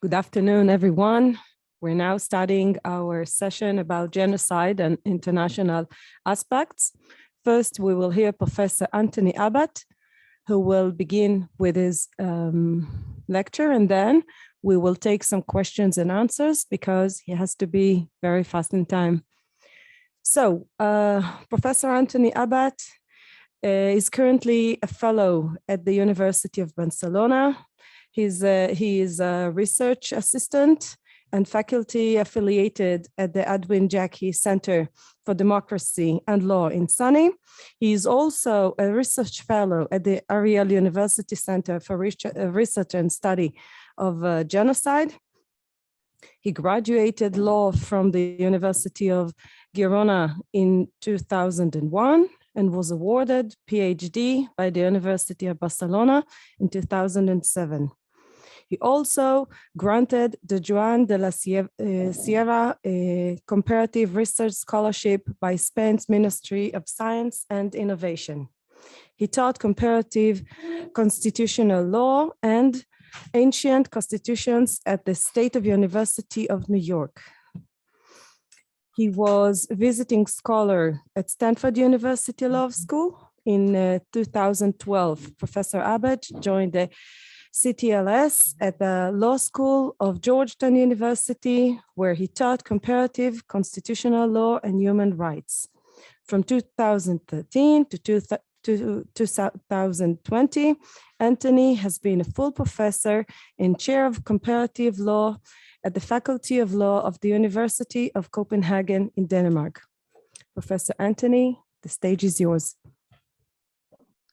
Good afternoon, everyone. We're now starting our session about genocide and international aspects. First, we will hear Professor Anthony Abbott, who will begin with his lecture, and then we will take some questions and answers because he has to be very fast in time. So, Professor Anthony Abbott is currently a fellow at the University of Barcelona. He is a research assistant and faculty affiliated at the Edwin Jackie Center for Democracy and Law in SUNY. He is also a research fellow at the Ariel University Center for Research and Study of Genocide. He graduated law from the University of Girona in 2001 and was awarded PhD by the University of Barcelona in 2007. He also granted the Joan de la Sierra Comparative Research Scholarship by Spain's Ministry of Science and Innovation. He taught comparative constitutional law and ancient constitutions at the State University of New York. He was a visiting scholar at Stanford University Law School. In 2012, Professor Abbott joined the CTLS at the Law School of Georgetown University, where he taught comparative constitutional law and human rights. From 2013 to 2020, Anthony has been a full professor and chair of comparative law at the Faculty of Law of the University of Copenhagen in Denmark. Professor Anthony, the stage is yours.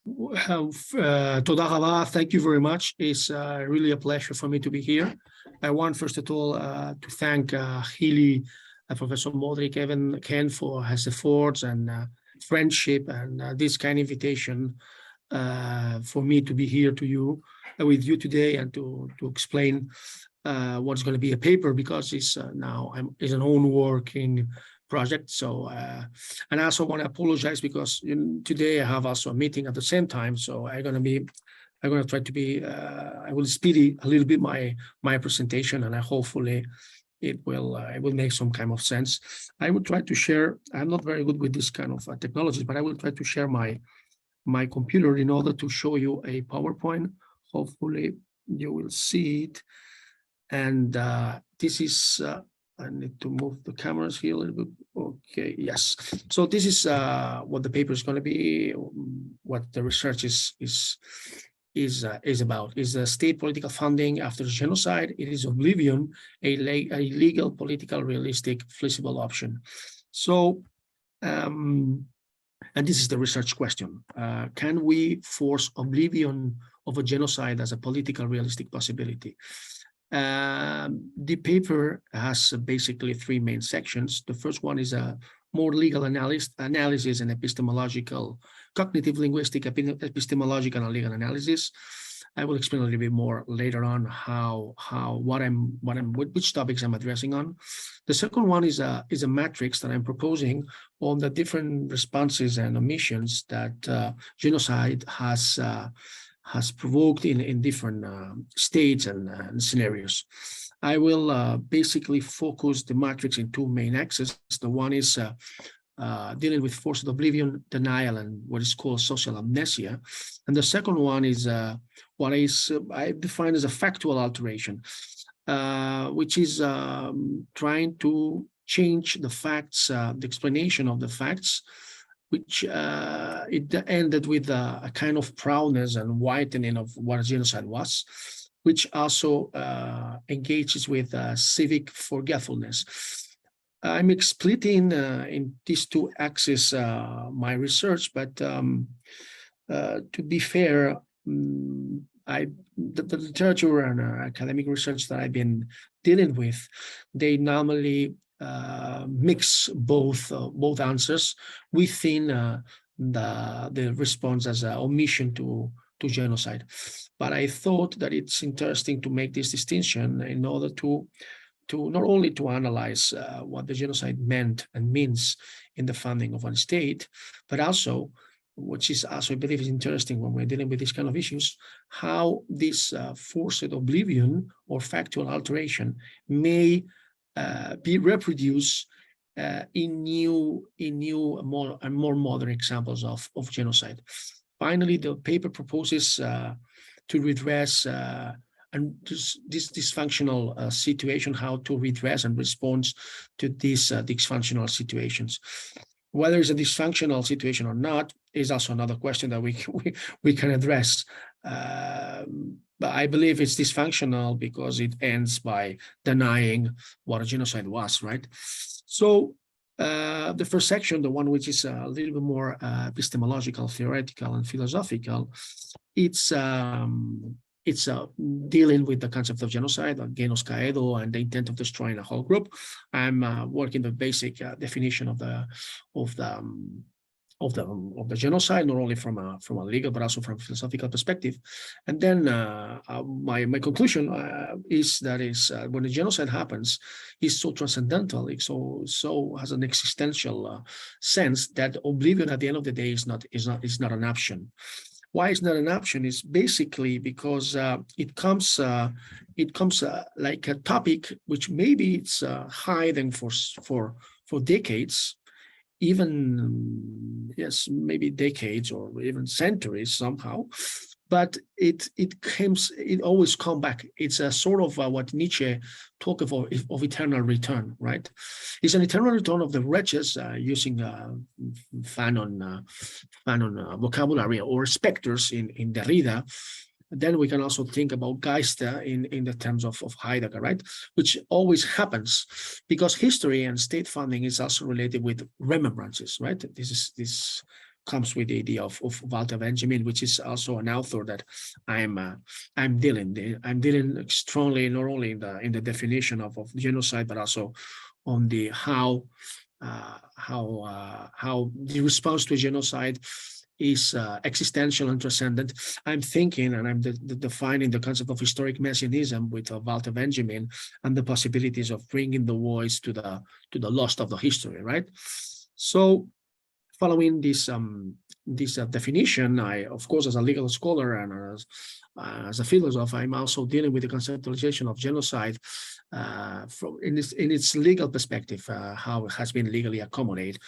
Toda raba, thank you very much. It's really a pleasure for me to be here. I want, first of all, to thank Healy, Professor Moodrick-Even, Ken, for his efforts and friendship and this kind of invitation for me to be here with you today and to explain what's going to be a paper, because it's now is an own working project. So and I also want to apologize because today I have also a meeting at the same time, so I'm going to try to be I will speed a little bit my presentation, and hopefully it will make some kind of sense. I will try to share. I'm not very good with this kind of technology, but I will try to share my computer in order to show you a PowerPoint. Hopefully you will see it. And this is, I need to move the cameras here a little bit. Okay, yes. So this is what the paper is going to be, what the research is about. Is the state political funding after genocide? It is oblivion, a legal, political, realistic, feasible option. So, and this is the research question. Can we force oblivion of a genocide as a political, realistic possibility? The paper has basically three main sections. The first one is a more legal analysis and epistemological, cognitive linguistic, epistemological and legal analysis. I will explain a little bit more later on which topics I'm addressing on. The second one is a matrix that I'm proposing on the different responses and omissions that genocide has provoked in different states and scenarios. I will basically focus the matrix in two main axes. The one is dealing with forced oblivion, denial, and what is called social amnesia. And the second one is what I define as a factual alteration, which is trying to change the facts, the explanation of the facts, which it ended with a kind of proudness and whitening of what a genocide was, which also engages with civic forgetfulness. I'm splitting in these two axes my research, but to be fair, the literature and academic research that I've been dealing with, they normally mix both answers within the response as an omission to genocide. But I thought that it's interesting to make this distinction in order to not only to analyze what the genocide meant and means in the funding of one state, but also which is also, I believe, is interesting when we're dealing with these kind of issues, how this forced oblivion or factual alteration may be reproduced in new more modern examples of genocide. Finally, the paper proposes to redress and this dysfunctional situation, how to redress and respond to these dysfunctional situations. Whether it's a dysfunctional situation or not is also another question that we can address. But I believe it's dysfunctional because it ends by denying what a genocide was, right? So the first section, the one which is a little bit more epistemological, theoretical, and philosophical, it's dealing with the concept of genocide, genocide, and the intent of destroying a whole group. I'm working the basic definition of the genocide, not only from a legal but also from a philosophical perspective. And then my conclusion is that when a genocide happens, it's so transcendental, it so has an existential sense that oblivion at the end of the day is not an option. Why it's not an option is basically because it comes like a topic which maybe it's hiding for decades, even maybe decades or even centuries somehow, but it always come back. It's a sort of what Nietzsche talked of eternal return, right? It's an eternal return of the wretches, using Fanon vocabulary, or specters in Derrida. Then we can also think about Geister in the terms of Heidegger, right? Which always happens because history and state funding is also related with remembrances, right? This comes with the idea of Walter Benjamin, which is also an author that I'm dealing strongly, not only in the definition of genocide, but also on the how the response to a genocide is existential and transcendent. I'm thinking and I'm defining the concept of historic messianism with Walter Benjamin and the possibilities of bringing the voice to the lost of the history, right? So following this definition, I, of course, as a legal scholar and as a philosopher, I'm also dealing with the conceptualization of genocide in its legal perspective, how it has been legally accommodated,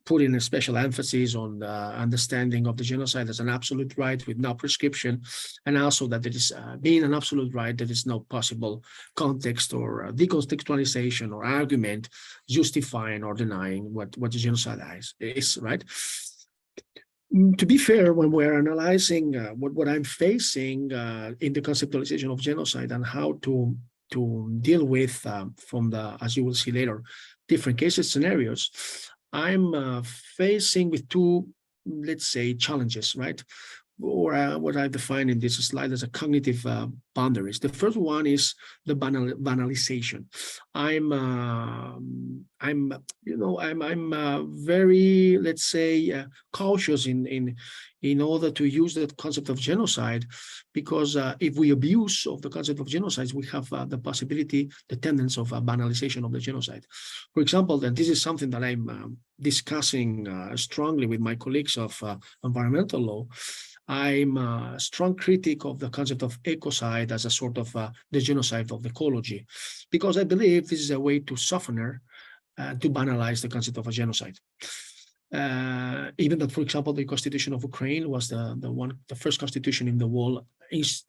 putting a special emphasis on the understanding of the genocide as an absolute right with no prescription, and also that it is being an absolute right, there is no possible context or decontextualization or argument justifying or denying what the genocide is, right? To be fair, when we're analyzing what I'm facing in the conceptualization of genocide and how to deal with from the, as you will see later, different cases scenarios, I'm facing with two, let's say, challenges, right? Or what I define in this slide as a cognitive boundaries. The first one is the banalization. I'm very, let's say, cautious in order to use the concept of genocide, because if we abuse of the concept of genocide, we have the possibility, the tendency of a banalization of the genocide. For example, and this is something that I'm discussing strongly with my colleagues of environmental law. I'm a strong critic of the concept of ecocide as a sort of the genocide of ecology, because I believe this is a way to soften to banalize the concept of a genocide. Even that, for example, the Constitution of Ukraine was the first constitution in the world is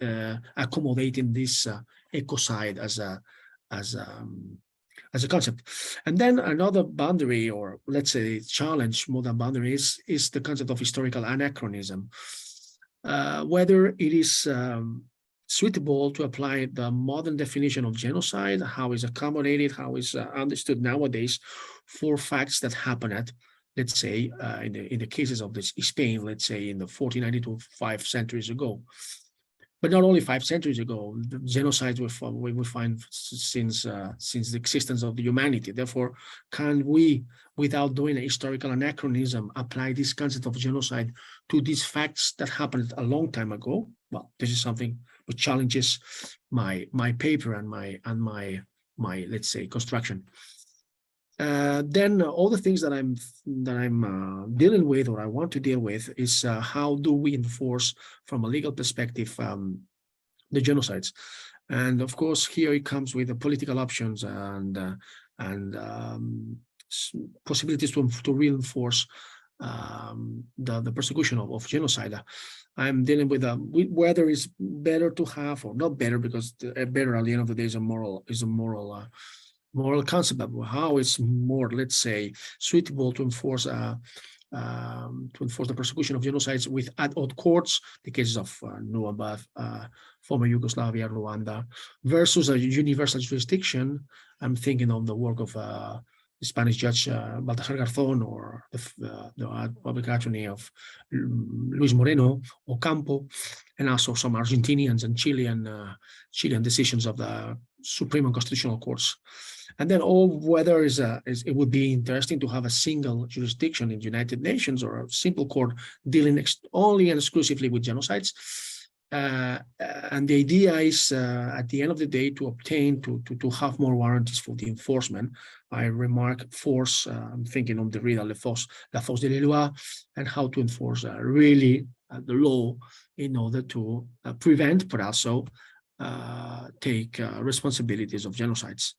accommodating this ecocide as a concept. And then another boundary, or let's say challenge, more than boundaries, is the concept of historical anachronism. Whether it is suitable to apply the modern definition of genocide, how is accommodated, how is understood nowadays for facts that happen at, let's say, in the cases of this Spain, let's say in the 1490 to 5 centuries ago. But not only 5 centuries ago, the genocides we find since the existence of the humanity. Therefore, can we, without doing a historical anachronism, apply this concept of genocide to these facts that happened a long time ago? Well, this is something which challenges my paper and my let's say construction. Then all the things that I'm dealing with, or I want to deal with, is how do we enforce from a legal perspective the genocides. And of course, here it comes with the political options and possibilities to reinforce the persecution of genocide. I'm dealing with whether it's better to have, or not better, because better at the end of the day is a moral concept of how it's more, let's say, suitable to enforce the persecution of genocides with ad hoc courts, the cases of Nuremberg, former Yugoslavia, Rwanda, versus a universal jurisdiction. I'm thinking of the work of the Spanish judge Baltasar Garzón, or the public attorney of Luis Moreno Ocampo, and also some Argentinians and Chilean decisions of the Supreme and Constitutional Courts. And then whether it would be interesting to have a single jurisdiction in the United Nations, or a simple court dealing only and exclusively with genocides. And the idea is, at the end of the day, to obtain, to have more warranties for the enforcement. I remark force, I'm thinking on the Derrida, la force de la loi, and how to enforce really the law in order to prevent, but also take responsibilities of genocides.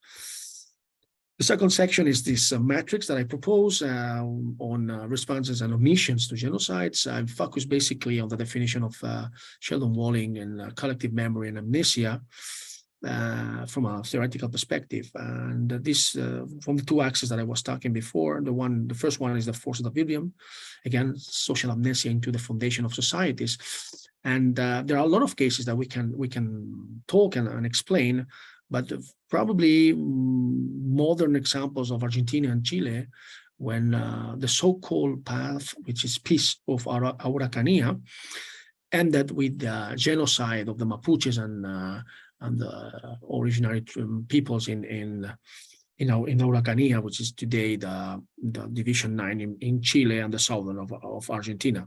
The second section is this matrix that I propose on responses and omissions to genocides. I'm focused basically on the definition of Sheldon Walling and collective memory and amnesia from a theoretical perspective. And this, from the two axes that I was talking before, the first one is the force of oblivion, again, social amnesia into the foundation of societies. And there are a lot of cases that we can talk and explain, but probably modern examples of Argentina and Chile, when the so-called path, which is peace of Araucanía, ended with the genocide of the Mapuches and the originary peoples in Araucanía, which is today the Division 9 in Chile and the southern of Argentina.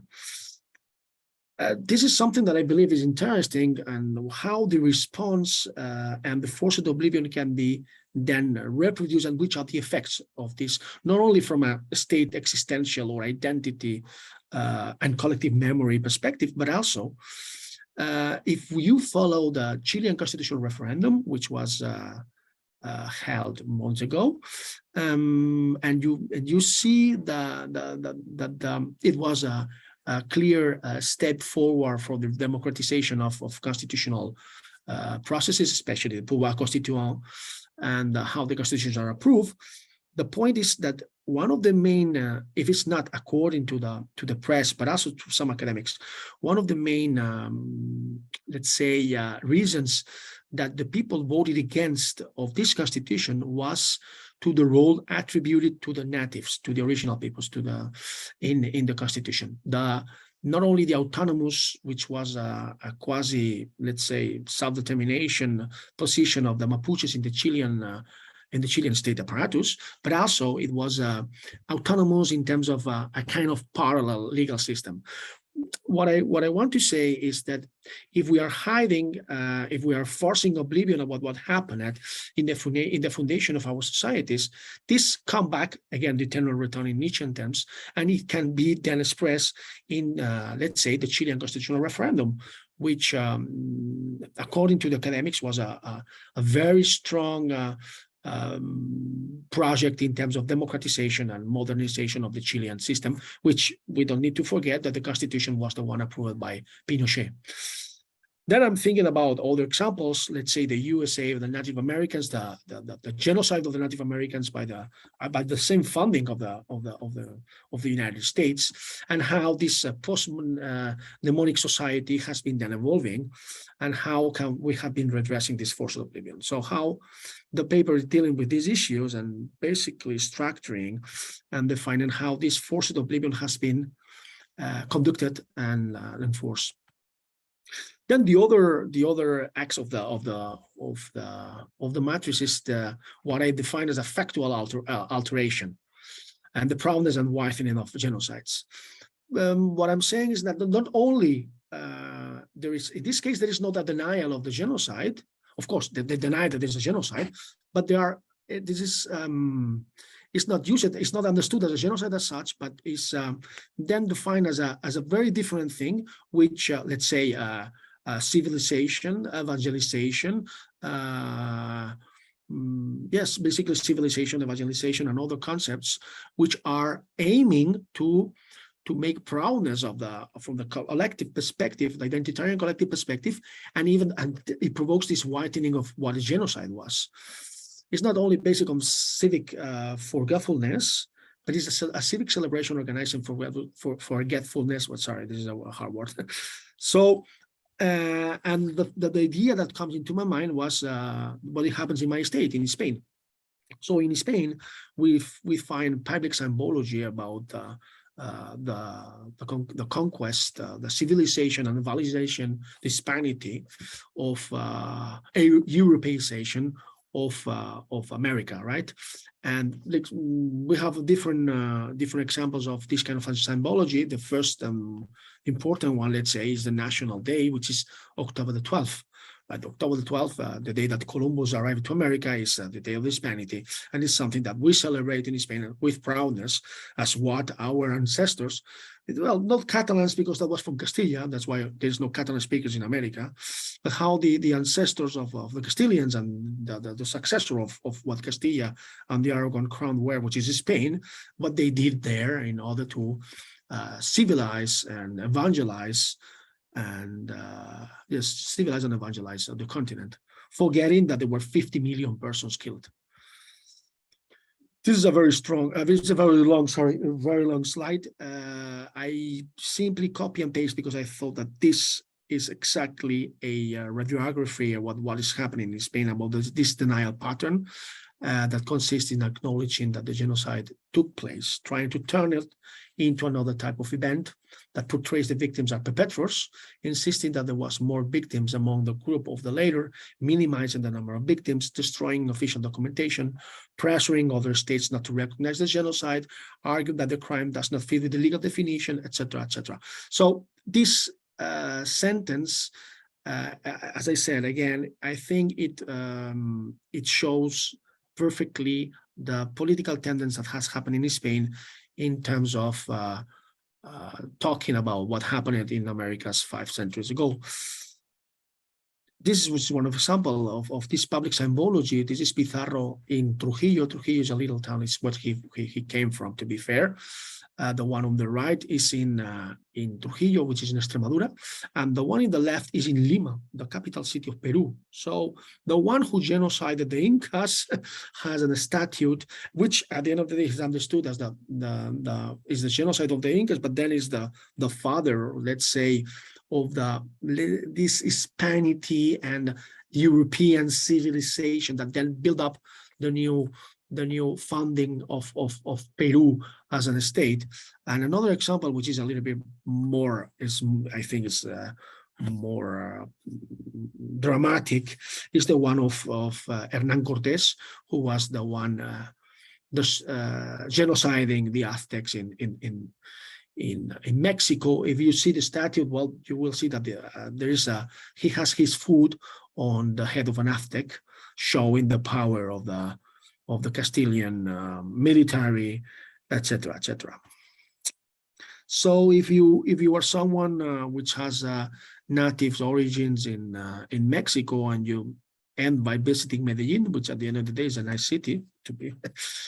This is something that I believe is interesting, and how the response and the force of oblivion can be then reproduced, and which are the effects of this, not only from a state existential or identity and collective memory perspective, but also if you follow the Chilean constitutional referendum, which was held months ago, and you see that it was a clear step forward for the democratization of constitutional processes, especially the pouvoir constituant, and how the constitutions are approved. The point is that one of the main, if it's not according to the press, but also to some academics, one of the main, let's say, reasons that the people voted against of this constitution was to the role attributed to the natives, to the original peoples, in the constitution. Not only the autonomous, which was a quasi, let's say, self-determination position of the Mapuches in the Chilean state apparatus, but also it was autonomous in terms of a kind of parallel legal system. What I want to say is that if we are hiding, if we are forcing oblivion about what happened in the foundation of our societies, this come back, again, the eternal return in Nietzschean terms, and it can be then expressed in, let's say, the Chilean constitutional referendum, which, according to the academics, was a very strong project in terms of democratization and modernization of the Chilean system, which we don't need to forget that the constitution was the one approved by Pinochet. Then I'm thinking about other examples, let's say the USA of the Native Americans, the genocide of the Native Americans by the same funding of the United States, and how this post-mnemonic society has been then evolving, and how we have been redressing this force of oblivion. So how the paper is dealing with these issues and basically structuring and defining how this force of oblivion has been conducted and enforced. Then the other acts of the matrix is what I define as a factual alteration, and the proudness and whitening of genocides. What I'm saying is that not only there is, in this case, there is not a denial of the genocide. Of course, they deny that there's a genocide, but there are this is it's not used, it's not understood as a genocide as such, but is then defined as a very different thing, which let's say civilization, evangelization, yes, basically civilization, evangelization, and other concepts which are aiming to make proudness of from the collective perspective, the identitarian collective perspective, and it provokes this whitening of what a genocide was. It's not only based on civic forgetfulness, but it's a civic celebration organizing for forgetfulness. Well, sorry, this is a hard word. So, and the idea that comes into my mind was what happens in my state, in Spain. So in Spain, we find public symbology about the conquest, the civilization and the validation, the Hispanity of Europeization of America, right? And we have different examples of this kind of symbology. The first important one, let's say, is the National Day, which is October the 12th. October the 12th, the day that Columbus arrived to America, is the day of Hispanity, and it's something that we celebrate in Spain with proudness, as what our ancestors, well, not Catalans, because that was from Castilla, that's why there's no Catalan speakers in America, but how the ancestors of the Castilians and the successor of what Castilla and the Aragon crown were, which is Spain, what they did there in order to civilize and evangelize and yes, civilize and evangelize the continent, forgetting that there were 50 million persons killed. This is a very strong, this is a very long slide. I simply copy and paste because I thought that this is exactly a radiography of what is happening in Spain about this denial pattern that consists in acknowledging that the genocide took place, trying to turn it into another type of event that portrays the victims as perpetrators, insisting that there was more victims among the group of the later, minimizing the number of victims, destroying official documentation, pressuring other states not to recognize the genocide, arguing that the crime does not fit with the legal definition, etc., etc. So this sentence, as I said, again, I think it shows perfectly the political tendency that has happened in Spain in terms of talking about what happened in Americas 5 centuries ago. This was one example of this public symbology. This is Pizarro in Trujillo. Trujillo is a little town. It's what he came from, to be fair. The one on the right is in Trujillo, which is in Extremadura. And the one in the left is in Lima, the capital city of Peru. So the one who genocided the Incas has a statute, which at the end of the day is understood as the genocide of the Incas, but then is the father, let's say, of this Hispanity and European civilization that then built up the new founding of Peru as an state. And another example, which is a little bit more, I think is more dramatic, is the one of Hernán Cortés, who was the one genociding the Aztecs in Mexico. If you see the statue, well, you will see that he has his foot on the head of an Aztec, showing the power of the Castilian military, etc., etc. So if you are someone which has native origins in Mexico, and you end by visiting Medellin, which at the end of the day is a nice city to be.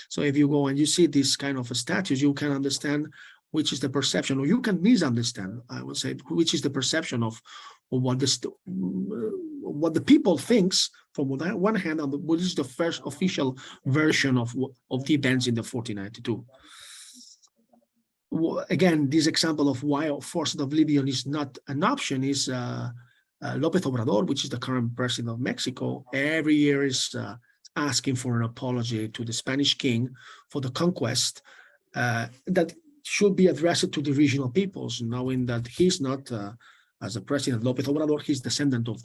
So if you go and you see this kind of statues, you can understand which is the perception, or you can misunderstand, I would say, which is the perception of what the people thinks from one hand, and what is the first official version of the events in the 1492. Again, this example of why forced oblivion is not an option is López Obrador, which is the current president of Mexico. Every year is asking for an apology to the Spanish king for the conquest that should be addressed to the regional peoples, knowing that he's not, as a president, López Obrador, he's descendant of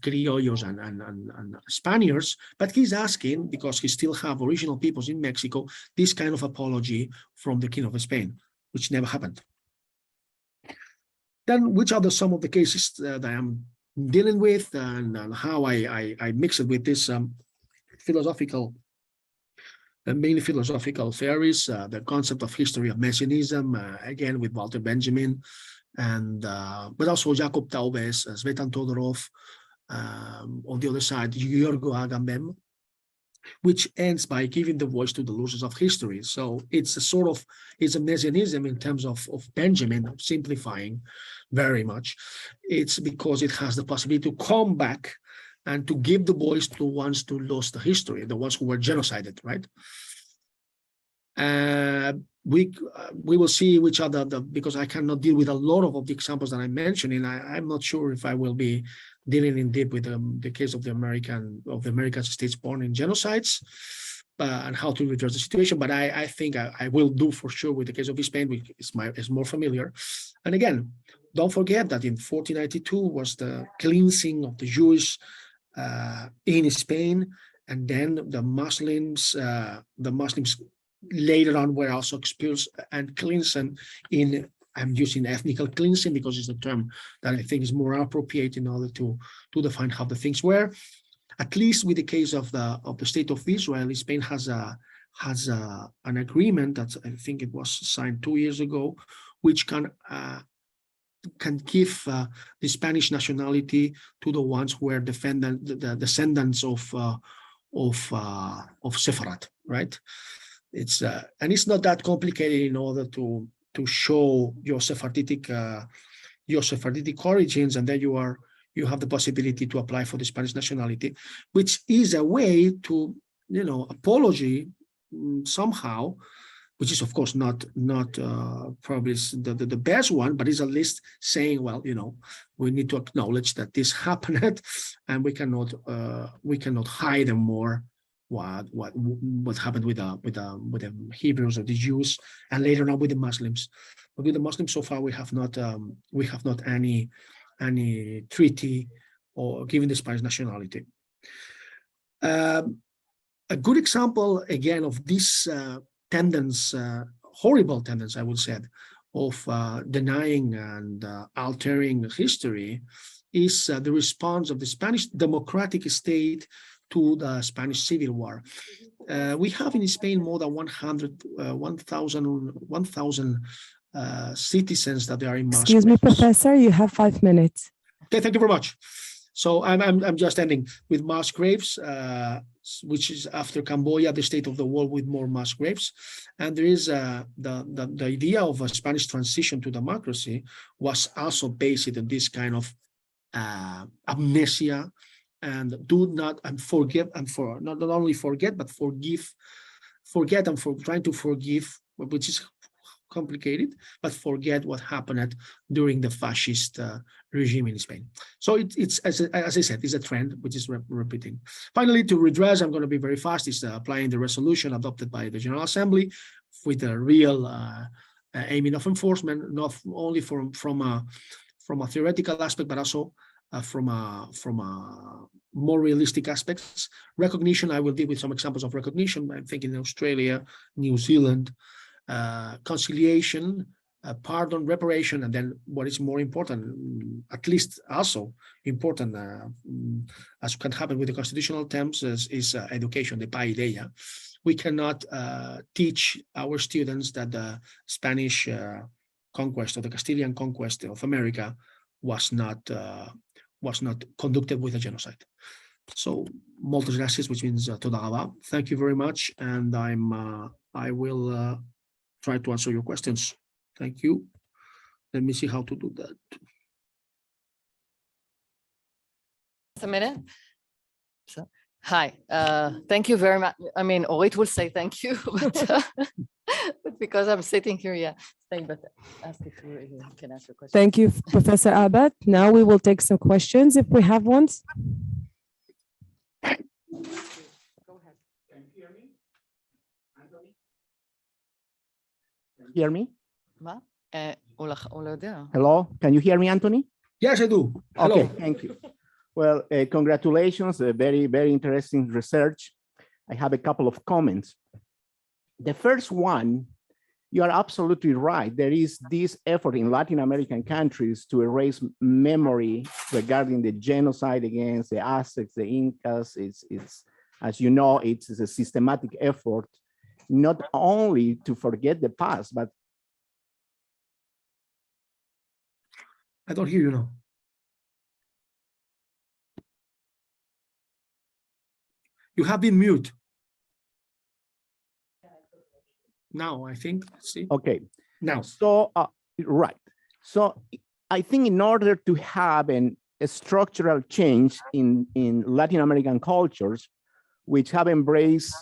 criollos and Spaniards, but he's asking, because he still have original peoples in Mexico, this kind of apology from the King of Spain, which never happened. Then, which are some of the cases that I am dealing with, and how I mix it with this philosophical, mainly philosophical theories, the concept of history of Messianism, again with Walter Benjamin, and but also Jacob Taubes, Svetan Todorov, on the other side, Giorgio Agamben, which ends by giving the voice to the losers of history. So it's a sort of, it's a Messianism in terms of Benjamin, simplifying very much. It's because it has the possibility to come back and to give the voice to the ones who lost the history, the ones who were genocided, right? We will see which other, because I cannot deal with a lot of the examples that I mentioned, and I'm not sure if I will be dealing in deep with the case of the American states born in genocides, and how to redress the situation. But I think I will do for sure with the case of Spain, which is more familiar. And again, don't forget that in 1492 was the cleansing of the Jews in Spain, and then the Muslims later on were also expelled and cleansed in, I'm using ethnical cleansing because it's a term that I think is more appropriate in order to define how the things were. At least with the case of the state of Israel, Spain has an agreement that I think it was signed 2 years ago, which can give the Spanish nationality to the ones who were the descendants of Sepharad, right? It's and it's not that complicated in order to show your Sephardic origins, and then you have the possibility to apply for the Spanish nationality, which is a way to, apology somehow, which is of course not probably the best one, but is at least saying, well, we need to acknowledge that this happened, and we cannot hide them more what happened with the Hebrews or the Jews, and later on with the Muslims. But with the Muslims, so far we have not any treaty or given the Spanish nationality. A good example again of this horrible tendency, I would say, of denying and altering history is the response of the Spanish democratic state to the Spanish Civil War. We have in Spain more than 1,000 citizens that are in mass Excuse me, graves. Professor, you have 5 minutes. Okay, thank you very much. So I'm just ending with mass graves, which is after Cambodia, the state of the world with more mass graves. And there is the idea of a Spanish transition to democracy was also based on this kind of amnesia, and do not and forgive, and for not only forget but forget and for trying to forgive, which is complicated, but forget what happened during the fascist regime in Spain. So it's as I said, it's a trend which is repeating. Finally, to redress, I'm going to be very fast, is applying the resolution adopted by the General Assembly with a real aiming of enforcement, not only from a theoretical aspect, but also from a more realistic aspects. Recognition, I will deal with some examples of recognition. I'm thinking in Australia, New Zealand, conciliation, pardon, reparation, and then what is more important, at least also important, as can happen with the constitutional terms, is education, the paideia. We cannot teach our students that the Spanish conquest or the Castilian conquest of America was not conducted with a genocide. So, moltes gràcies, which means toda raba. Thank you very much, and I will try to answer your questions. Thank you. Let me see how to do that. A minute. So, hi, thank you very much. I mean, Orit will say thank you, but, but because I'm sitting here, yeah, stay, but ask if you can answer questions. Thank you, Professor Abad. Now we will take some questions if we have ones. Go ahead. Can you hear me, Anthony? Hear me? מה? הוא לא יודע. Hello, can you hear me, Anthony? Yes, I do. Hello. Okay, thank you. Well, congratulations, very, very interesting research. I have a couple of comments. The first one, you are absolutely right. There is this effort in Latin American countries to erase memory regarding the genocide against the Aztecs, the Incas. As you know, it's a systematic effort, not only to forget the past, but I don't hear you now. You have been mute. Now, I think, see, okay. now. So, right. So I think in order to have a structural change in Latin American cultures, which have embraced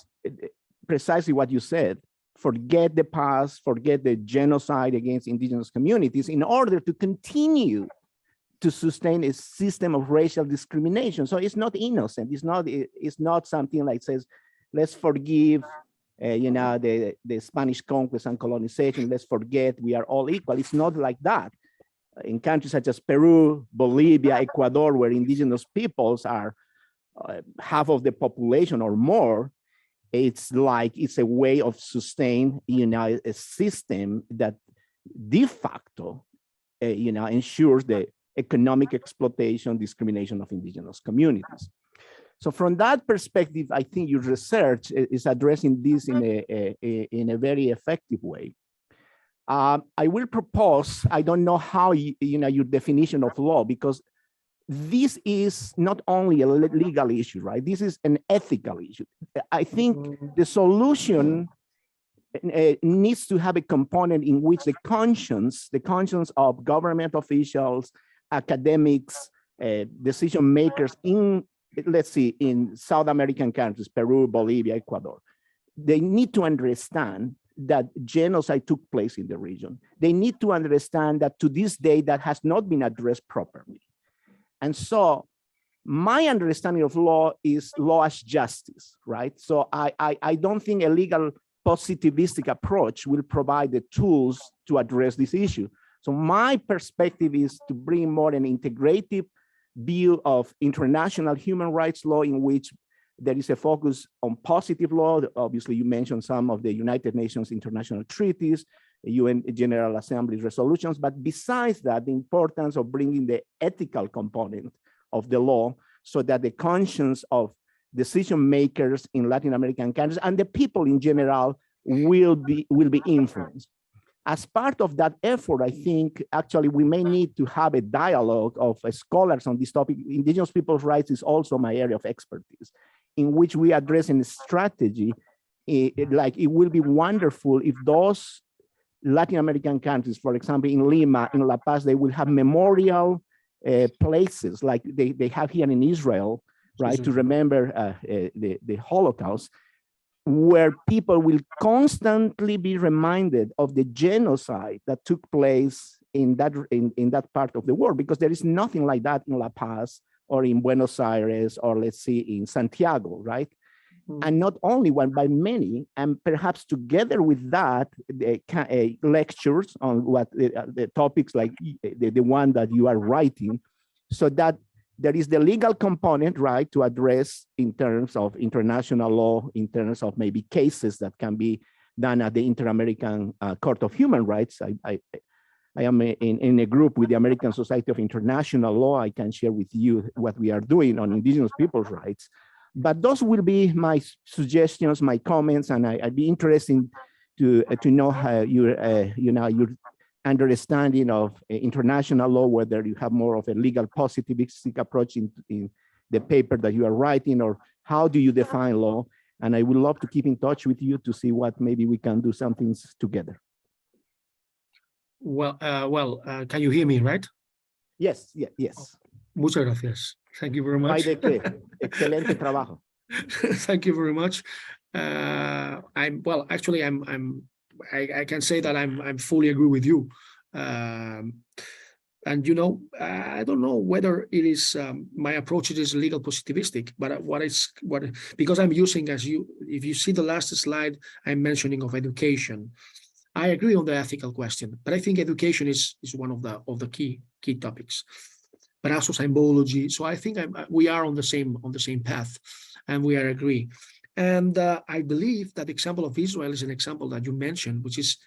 precisely what you said, forget the past, forget the genocide against indigenous communities, in order to continue to sustain a system of racial discrimination. So it's not innocent. It's not something like says, let's forgive the Spanish conquest and colonization. Let's forget we are all equal. It's not like that. In countries such as Peru, Bolivia, Ecuador, where indigenous peoples are half of the population or more, it's like it's a way of sustain, a system that de facto, ensures the economic exploitation, discrimination of indigenous communities. So from that perspective, I think your research is addressing this in a very effective way. I will propose, I don't know how your definition of law, because this is not only a legal issue, right? This is an ethical issue. I think the solution needs to have a component in which the conscience of government officials, academics, decision makers in, let's see, in South American countries, Peru, Bolivia, Ecuador, they need to understand that genocide took place in the region. They need to understand that to this day that has not been addressed properly. And so my understanding of law is law as justice, right? So I don't think a legal positivistic approach will provide the tools to address this issue. So my perspective is to bring more an integrative view of international human rights law, in which there is a focus on positive law. Obviously, you mentioned some of the United Nations international treaties, UN General Assembly resolutions, but besides that, the importance of bringing the ethical component of the law so that the conscience of decision makers in Latin American countries and the people in general will be influenced. As part of that effort, I think actually we may need to have a dialogue of scholars on this topic. Indigenous people's rights is also my area of expertise, in which we address in a strategy. Like it will be wonderful if those Latin American countries, for example, in Lima, in La Paz, they will have memorial places like they have here in Israel, right, to remember the Holocaust, where people will constantly be reminded of the genocide that took place in that part of the world, because there is nothing like that in La Paz or in Buenos Aires, or let's see, in Santiago, right? And not only one, but many, and perhaps together with that, lectures on what the topics like the one that you are writing, so that there is the legal component, right, to address in terms of international law, in terms of maybe cases that can be done at the Inter-American Court of Human Rights. I am in a group with the American Society of International Law. I can share with you what we are doing on indigenous people's rights. But those will be my suggestions, my comments, and I'd be interested to know how your understanding of international law, whether you have more of a legal positivistic approach in the paper that you are writing, or how do you define law? And I would love to keep in touch with you to see what maybe we can do some things together. Well, can you hear me, right? Yes, yes. Muchas gracias. Thank you very much. Excelente trabajo. Thank you very much. I can say that I'm fully agree with you. And I don't know whether it is my approach is legal positivistic, but because I'm using, if you see the last slide, I'm mentioning of education. I agree on the ethical question, but I think education is one of the key topics, but also symbology. So I think we are on the same path, and we are agree. And I believe that the example of Israel is an example that you mentioned, which is,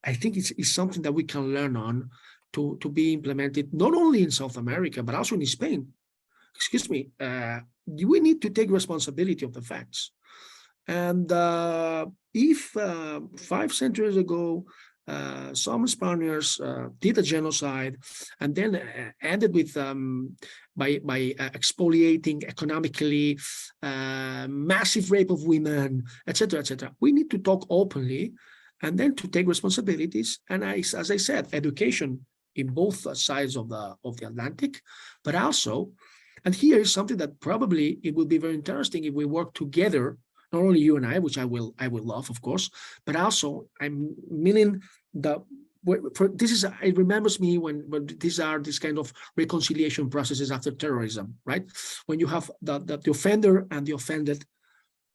I think it's something that we can learn on to be implemented not only in South America but also in Spain. excuse me, we need to take responsibility of the facts. And if 5 centuries ago, some Spaniards did a genocide and then ended with by expoliating economically, massive rape of women, etc., etc. We need to talk openly and then to take responsibilities. And as I said, education in both sides of the Atlantic, but also, and here is something that probably it will be very interesting if we work together, not only you and I, which I will love, of course, but also I'm meaning this is, it remembers me when these are these kind of reconciliation processes after terrorism, right? When you have the offender and the offended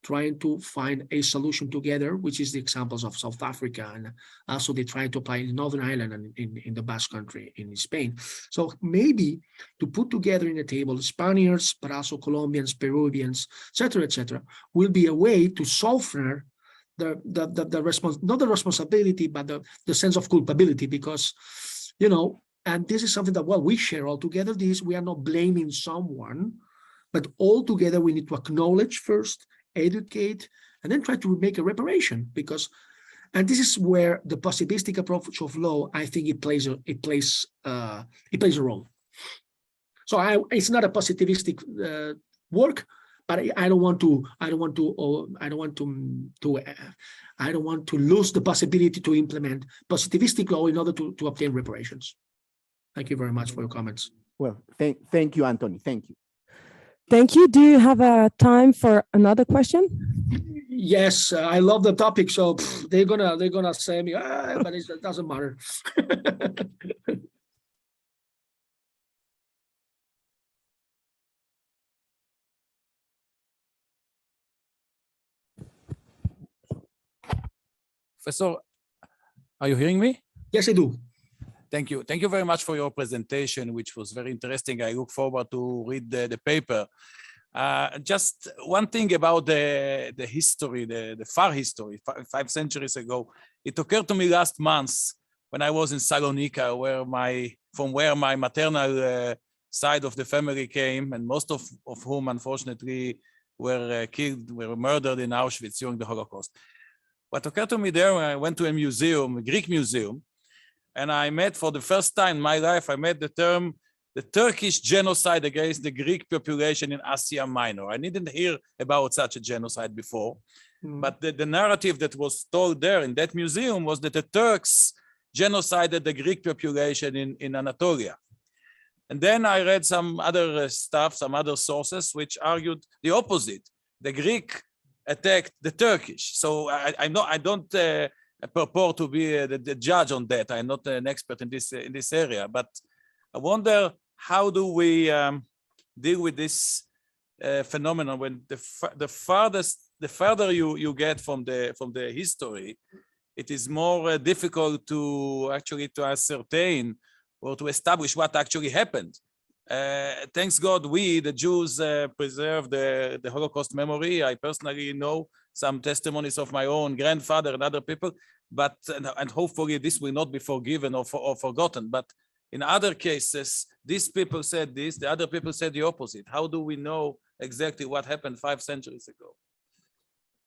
trying to find a solution together, which is the examples of South Africa, and also they try to apply in Northern Ireland and in the Basque Country in Spain. So maybe to put together in the table Spaniards, but also Colombians, Peruvians, etc., will be a way to soften not the responsibility, but the sense of culpability, because, you know, and this is something that, well, we share all together. We are not blaming someone, but all together we need to acknowledge first, educate, and then try to make a reparation, because, and this is where the positivistic approach of law, I think it plays a role. So it's not a positivistic work, but I don't want to lose the possibility to implement positivistic law in order to obtain reparations. Thank you very much for your comments. Well, thank you, Anthony. Thank you. Thank you. Do you have a time for another question? Yes, I love the topic, so they're gonna say me, but it doesn't matter. Professor, are you hearing me? Yes, I do. Thank you. Thank you very much for your presentation, which was very interesting. I look forward to read the paper. Just one thing about the history, the far history, 5 centuries ago. It occurred to me last month when I was in Salonika, from where my maternal side of the family came, and most of whom, unfortunately, were murdered in Auschwitz during the Holocaust. What occurred to me there when I went to a museum, a Greek museum, and I met for the first time in my life, I met the term, the Turkish genocide against the Greek population in Asia Minor. I didn't hear about such a genocide before, but the narrative that was told there in that museum was that the Turks genocided the Greek population in Anatolia. And then I read some other stuff, some other sources, which argued the opposite. The Greek attacked the Turkish. So I don't purport to be the judge on that. I'm not an expert in this area, but I wonder, how do we deal with this phenomenon when the further you get from the history, it is more difficult to actually to ascertain or to establish what actually happened. Thanks God, we, the Jews, preserve the Holocaust memory. I personally know some testimonies of my own grandfather and other people, but and hopefully this will not be forgiven or forgotten. But in other cases, these people said this, the other people said the opposite. How do we know exactly what happened 5 centuries ago?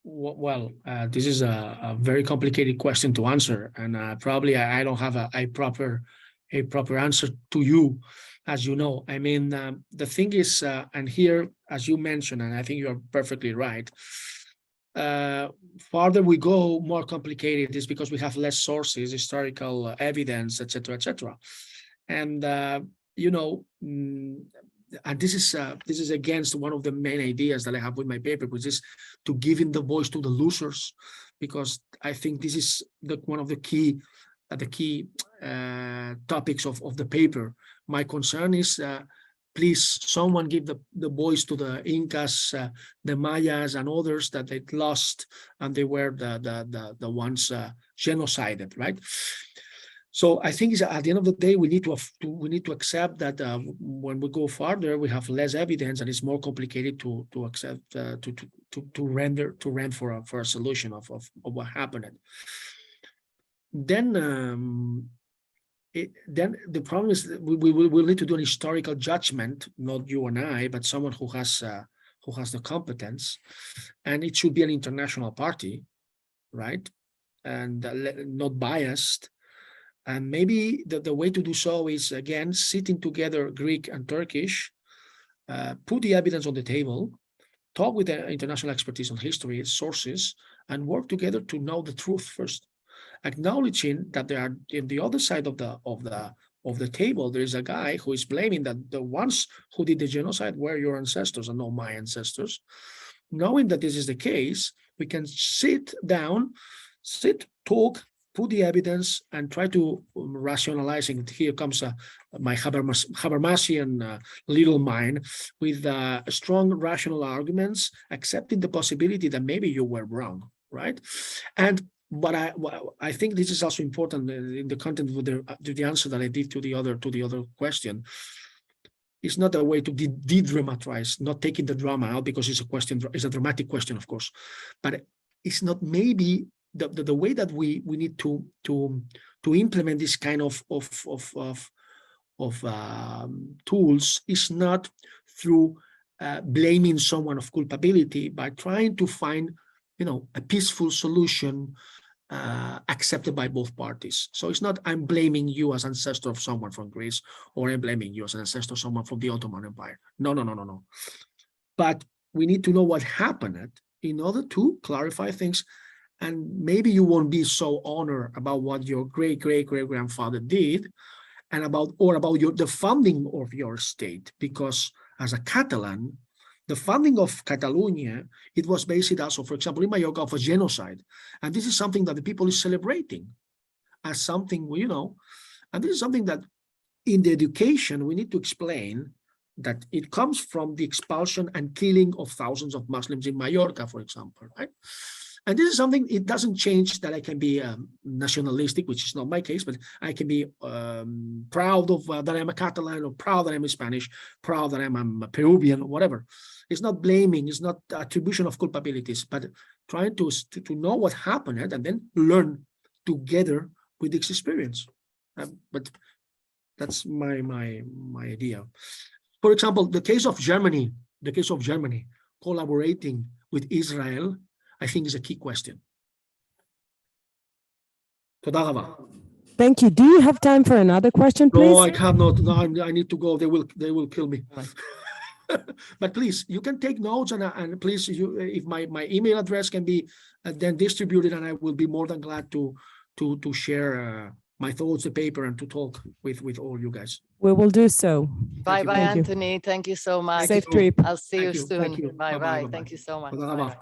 Well, this is a very complicated question to answer, and probably I don't have a proper answer to you. As you know, I mean, the thing is, and here, as you mentioned, and I think you're perfectly right, farther we go, more complicated is because we have less sources, historical evidence, etc. And, you know, and this is against one of the main ideas that I have with my paper, which is to giving the voice to the losers, because I think this is one of the key topics of the paper. My concern is, please, someone give the voice to the Incas, the Mayas, and others that they lost, and they were the ones genocided, right? So I think at the end of the day, we need to accept that when we go farther, we have less evidence, and it's more complicated to accept to render for a solution of what happened. Then then the problem is that we will need to do an historical judgment, not you and I, but someone who has the competence, and it should be an international party, right? And not biased. And maybe the way to do so is, again, sitting together, Greek and Turkish, put the evidence on the table, talk with the international expertise on history, sources, and work together to know the truth first. Acknowledging that there are, in the other side of the table, there is a guy who is blaming that the ones who did the genocide were your ancestors and not my ancestors. Knowing that this is the case, we can sit down, talk, put the evidence, and try to rationalize. And here comes my Habermasian little mind with strong rational arguments, accepting the possibility that maybe you were wrong, right? And but I think this is also important in the content of the answer that I did to the other question. It's not a way to de-dramatize, not taking the drama out, because it's a dramatic question, of course, but it's not maybe the way that we need to implement this kind of tools is not through blaming someone of culpability, by trying to find a peaceful solution accepted by both parties. So it's not I'm blaming you as ancestor of someone from Greece, or I'm blaming you as an ancestor of someone from the Ottoman Empire. No. But we need to know what happened in order to clarify things. And maybe you won't be so honored about what your great-great-great-grandfather did, and about the funding of your state, because as a Catalan, the funding of Catalonia, it was based also, for example, in Mallorca, of a genocide. And this is something that the people is celebrating as something, and this is something that in the education, we need to explain that it comes from the expulsion and killing of thousands of Muslims in Mallorca, for example, right? And this is something, it doesn't change that I can be nationalistic, which is not my case, but I can be proud of that I'm a Catalan, or proud that I'm Spanish, proud that I'm a Peruvian, or whatever. It's not blaming, it's not attribution of culpabilities, but trying to know what happened and then learn together with this experience. But that's my idea. For example, the case of Germany, collaborating with Israel, I think is a key question. Thank you. Do you have time for another question, please? No, I cannot. No, I need to go. They will kill me. But please, you can take notes, and please, if my email address can be then distributed, and I will be more than glad to share my thoughts, the paper, and to talk with all you guys. We will do so. Bye, you. Anthony. Thank you so much. Safe trip. I'll see you Thank you. soon. Bye. Bye-bye. Thank you so much. Bye-bye.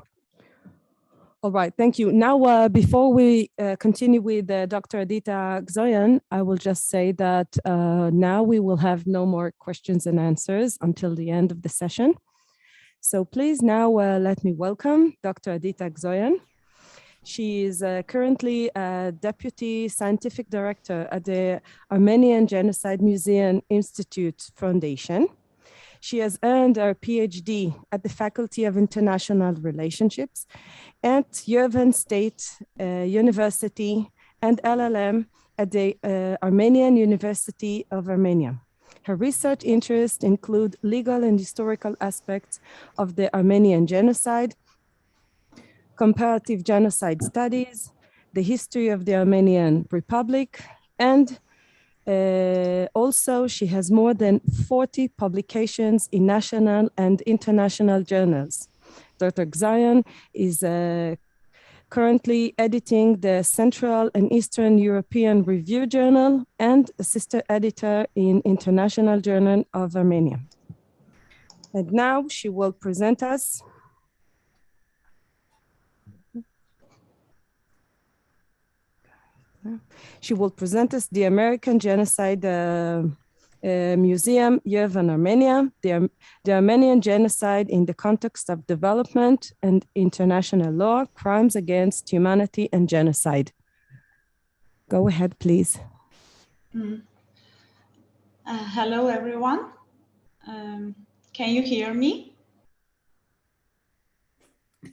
All right, thank you. Now, before we continue with Dr. Adita Gzoyan, I will just say that now we will have no more questions and answers until the end of the session. So please now let me welcome Dr. Adita Gzoyan. She is currently a Deputy Scientific Director at the Armenian Genocide Museum Institute Foundation. She has earned her PhD at the Faculty of International Relationships at Yerevan State University and LLM at the Armenian University of Armenia. Her research interests include legal and historical aspects of the Armenian genocide, comparative genocide studies, the history of the Armenian Republic, and also she has more than 40 publications in national and international journals. Dr. Gzoyan is currently editing the Central and Eastern European Review Journal and a sister editor in International Journal of Armenia. And now she will present us the American Genocide Museum, Yerevan, Armenia, the Armenian genocide in the context of development and international law, crimes against humanity and genocide. Go ahead, please. Hello, everyone. Can you hear me?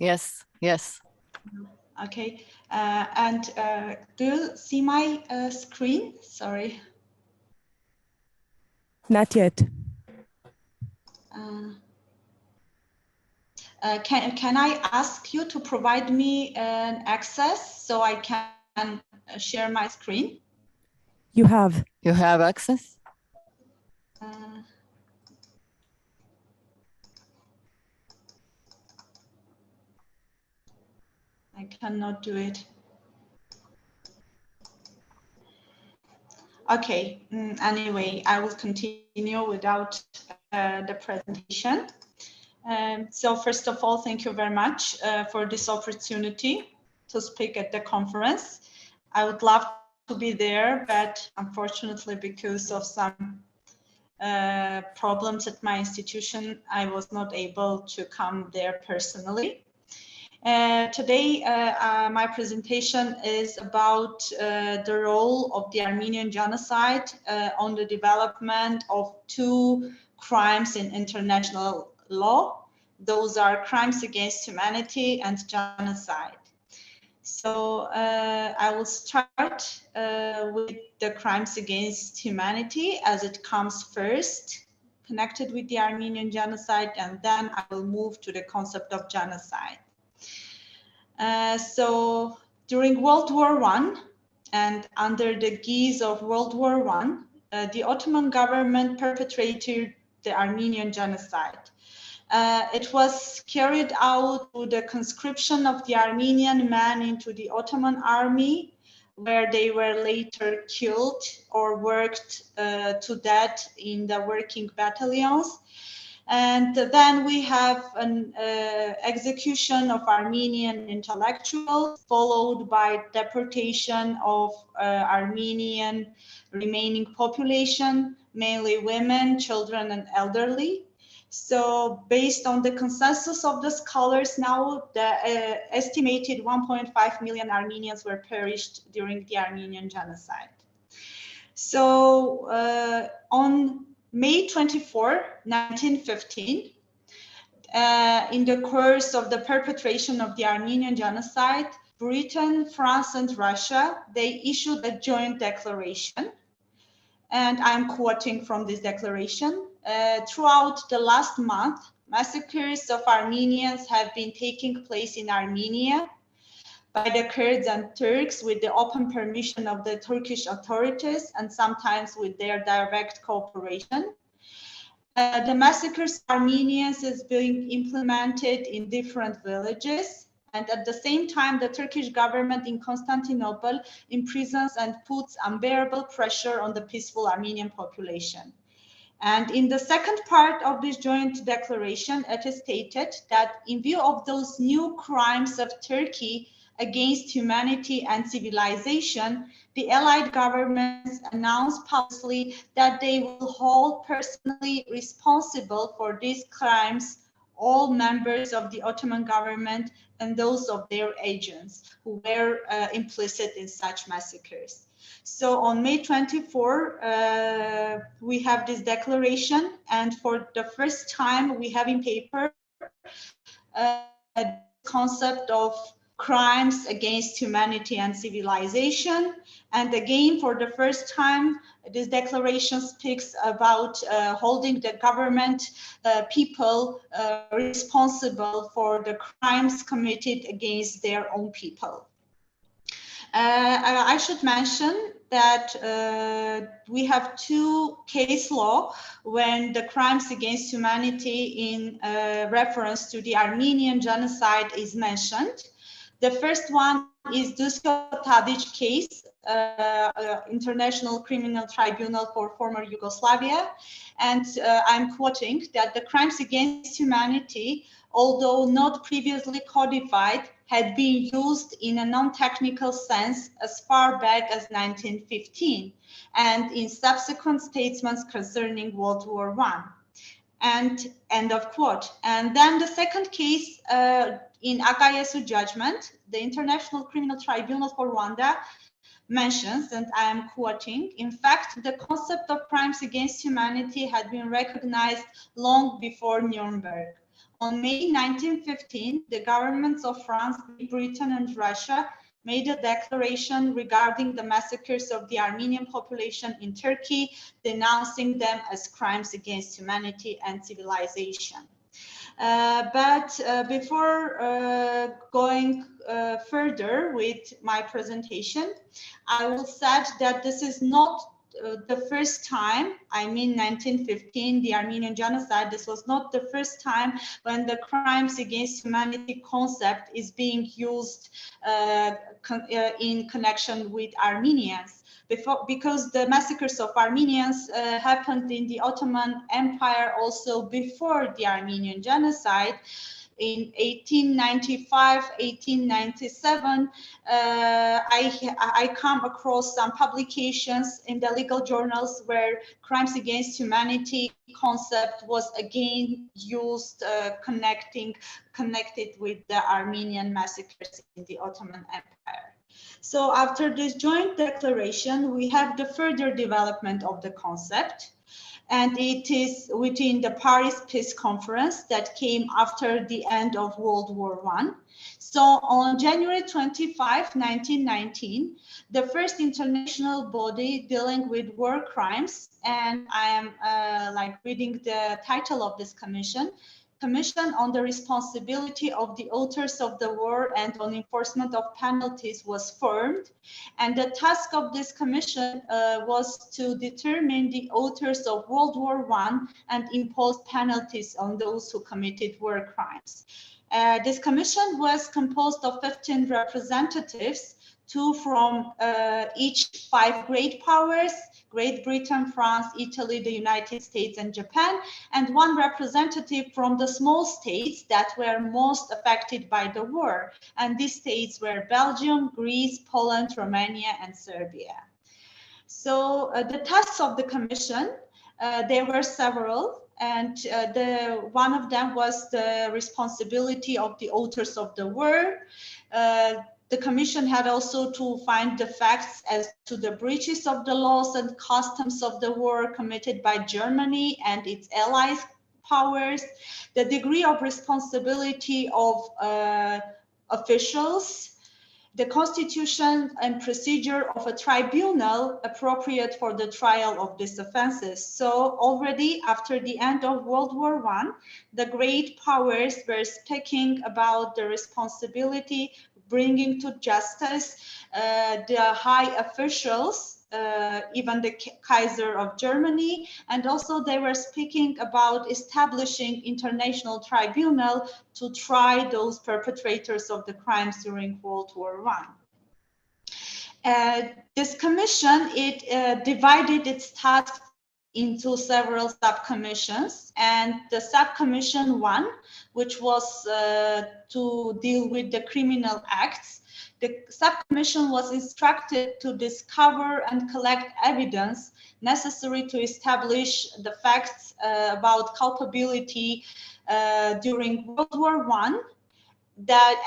Yes. Okay. And do you see my screen? Sorry. Not yet. Can I ask you to provide me an access so I can share my screen? You have. You have access? Uh, I cannot do it. Okay, anyway, I will continue without the presentation. So first of all, thank you very much for this opportunity to speak at the conference. I would love to be there, but unfortunately, because of some problems at my institution, I was not able to come there personally. Today, my presentation is about the role of the Armenian genocide on the development of two crimes in international law. Those are crimes against humanity and genocide. So I will start with the crimes against humanity as it comes first, connected with the Armenian genocide, and then I will move to the concept of genocide. So during World War I and under the guise of World War I, the Ottoman government perpetrated the Armenian genocide. It was carried out through the conscription of the Armenian men into the Ottoman army, where they were later killed or worked to death in the working battalions. And then we have an execution of Armenian intellectuals, followed by deportation of Armenian remaining population, mainly women, children, and elderly. So based on the consensus of the scholars now, the estimated 1.5 million Armenians were perished during the Armenian genocide. So on May 24, 1915, in the course of the perpetration of the Armenian genocide, Britain, France, and Russia, they issued a joint declaration. And I'm quoting from this declaration. Throughout the last month, massacres of Armenians have been taking place in Armenia by the Kurds and Turks with the open permission of the Turkish authorities and sometimes with their direct cooperation. The massacres of Armenians is being implemented in different villages. And at the same time, the Turkish government in Constantinople imprisons and puts unbearable pressure on the peaceful Armenian population. And in the second part of this joint declaration, it is stated that in view of those new crimes of Turkey against humanity and civilization, the Allied governments announced publicly that they will hold personally responsible for these crimes all members of the Ottoman government and those of their agents who were implicit in such massacres. So on May 24, we have this declaration, and for the first time we have in paper the concept of crimes against humanity and civilization. And again, for the first time, this declaration speaks about holding the government people responsible for the crimes committed against their own people. I should mention that we have two case law when the crimes against humanity in reference to the Armenian genocide is mentioned. The first one is Dusko-Tadic case, International Criminal Tribunal for former Yugoslavia. And I'm quoting that the crimes against humanity, although not previously codified, had been used in a non-technical sense as far back as 1915 and in subsequent statements concerning World War I. And end of quote. And then the second case in Akayesu judgment, the International Criminal Tribunal for Rwanda mentions, and I am quoting, in fact, the concept of crimes against humanity had been recognized long before Nuremberg. On May 1915, the governments of France, Britain, and Russia made a declaration regarding the massacres of the Armenian population in Turkey, denouncing them as crimes against humanity and civilization. But before going further with my presentation, I will say that this is not the first time, I mean 1915, the Armenian genocide, this was not the first time when the crimes against humanity concept is being used in connection with Armenians. Because the massacres of Armenians happened in the Ottoman Empire also before the Armenian genocide. In 1895, 1897, I come across some publications in the legal journals where crimes against humanity concept was again used, connected with the Armenian massacres in the Ottoman Empire. So after this joint declaration, we have the further development of the concept. And it is within the Paris Peace Conference that came after the end of World War I. So on January 25, 1919, the first international body dealing with war crimes, and I am reading the title of this commission on the responsibility of the authors of the war and on enforcement of penalties was formed. And the task of this commission was to determine the authors of World War I and impose penalties on those who committed war crimes. This commission was composed of 15 representatives, 2 from each 5 great powers, Great Britain, France, Italy, the United States, and Japan, and 1 representative from the small states that were most affected by the war. And these states were Belgium, Greece, Poland, Romania, and Serbia. So the tasks of the commission, there were several, and one of them was the responsibility of the authors of the war. The commission had also to find the facts as to the breaches of the laws and customs of the war committed by Germany and its allies powers, the degree of responsibility of officials, the constitution and procedure of a tribunal appropriate for the trial of these offenses. So already after the end of World War I, the great powers were speaking about the responsibility bringing to justice the high officials, even the Kaiser of Germany, and also they were speaking about establishing international tribunal to try those perpetrators of the crimes during World War I. This commission, it divided its tasks into several subcommissions, and the subcommission 1, which was to deal with the criminal acts, the subcommission was instructed to discover and collect evidence necessary to establish the facts about culpability during World War I,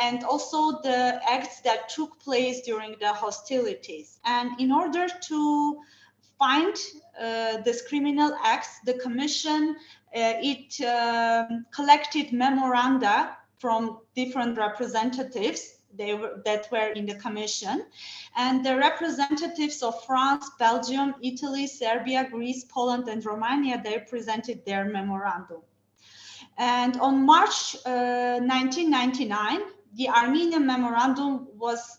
and also the acts that took place during the hostilities. And in order to find these criminal acts, the commission, collected memoranda from different representatives that were in the commission. And the representatives of France, Belgium, Italy, Serbia, Greece, Poland, and Romania, they presented their memorandum. And on March 1999, the Armenian memorandum was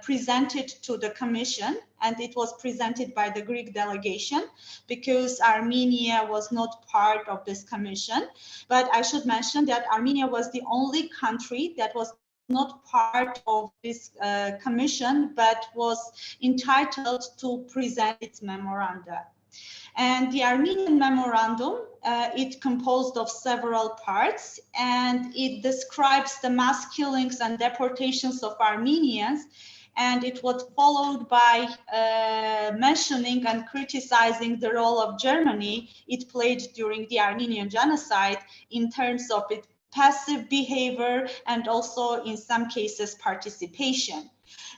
presented to the commission, and it was presented by the Greek delegation because Armenia was not part of this commission. But I should mention that Armenia was the only country that was not part of this commission, but was entitled to present its memoranda. And the Armenian memorandum, it composed of several parts, and it describes the mass killings and deportations of Armenians, and it was followed by mentioning and criticizing the role of Germany it played during the Armenian genocide in terms of its passive behavior and also in some cases participation.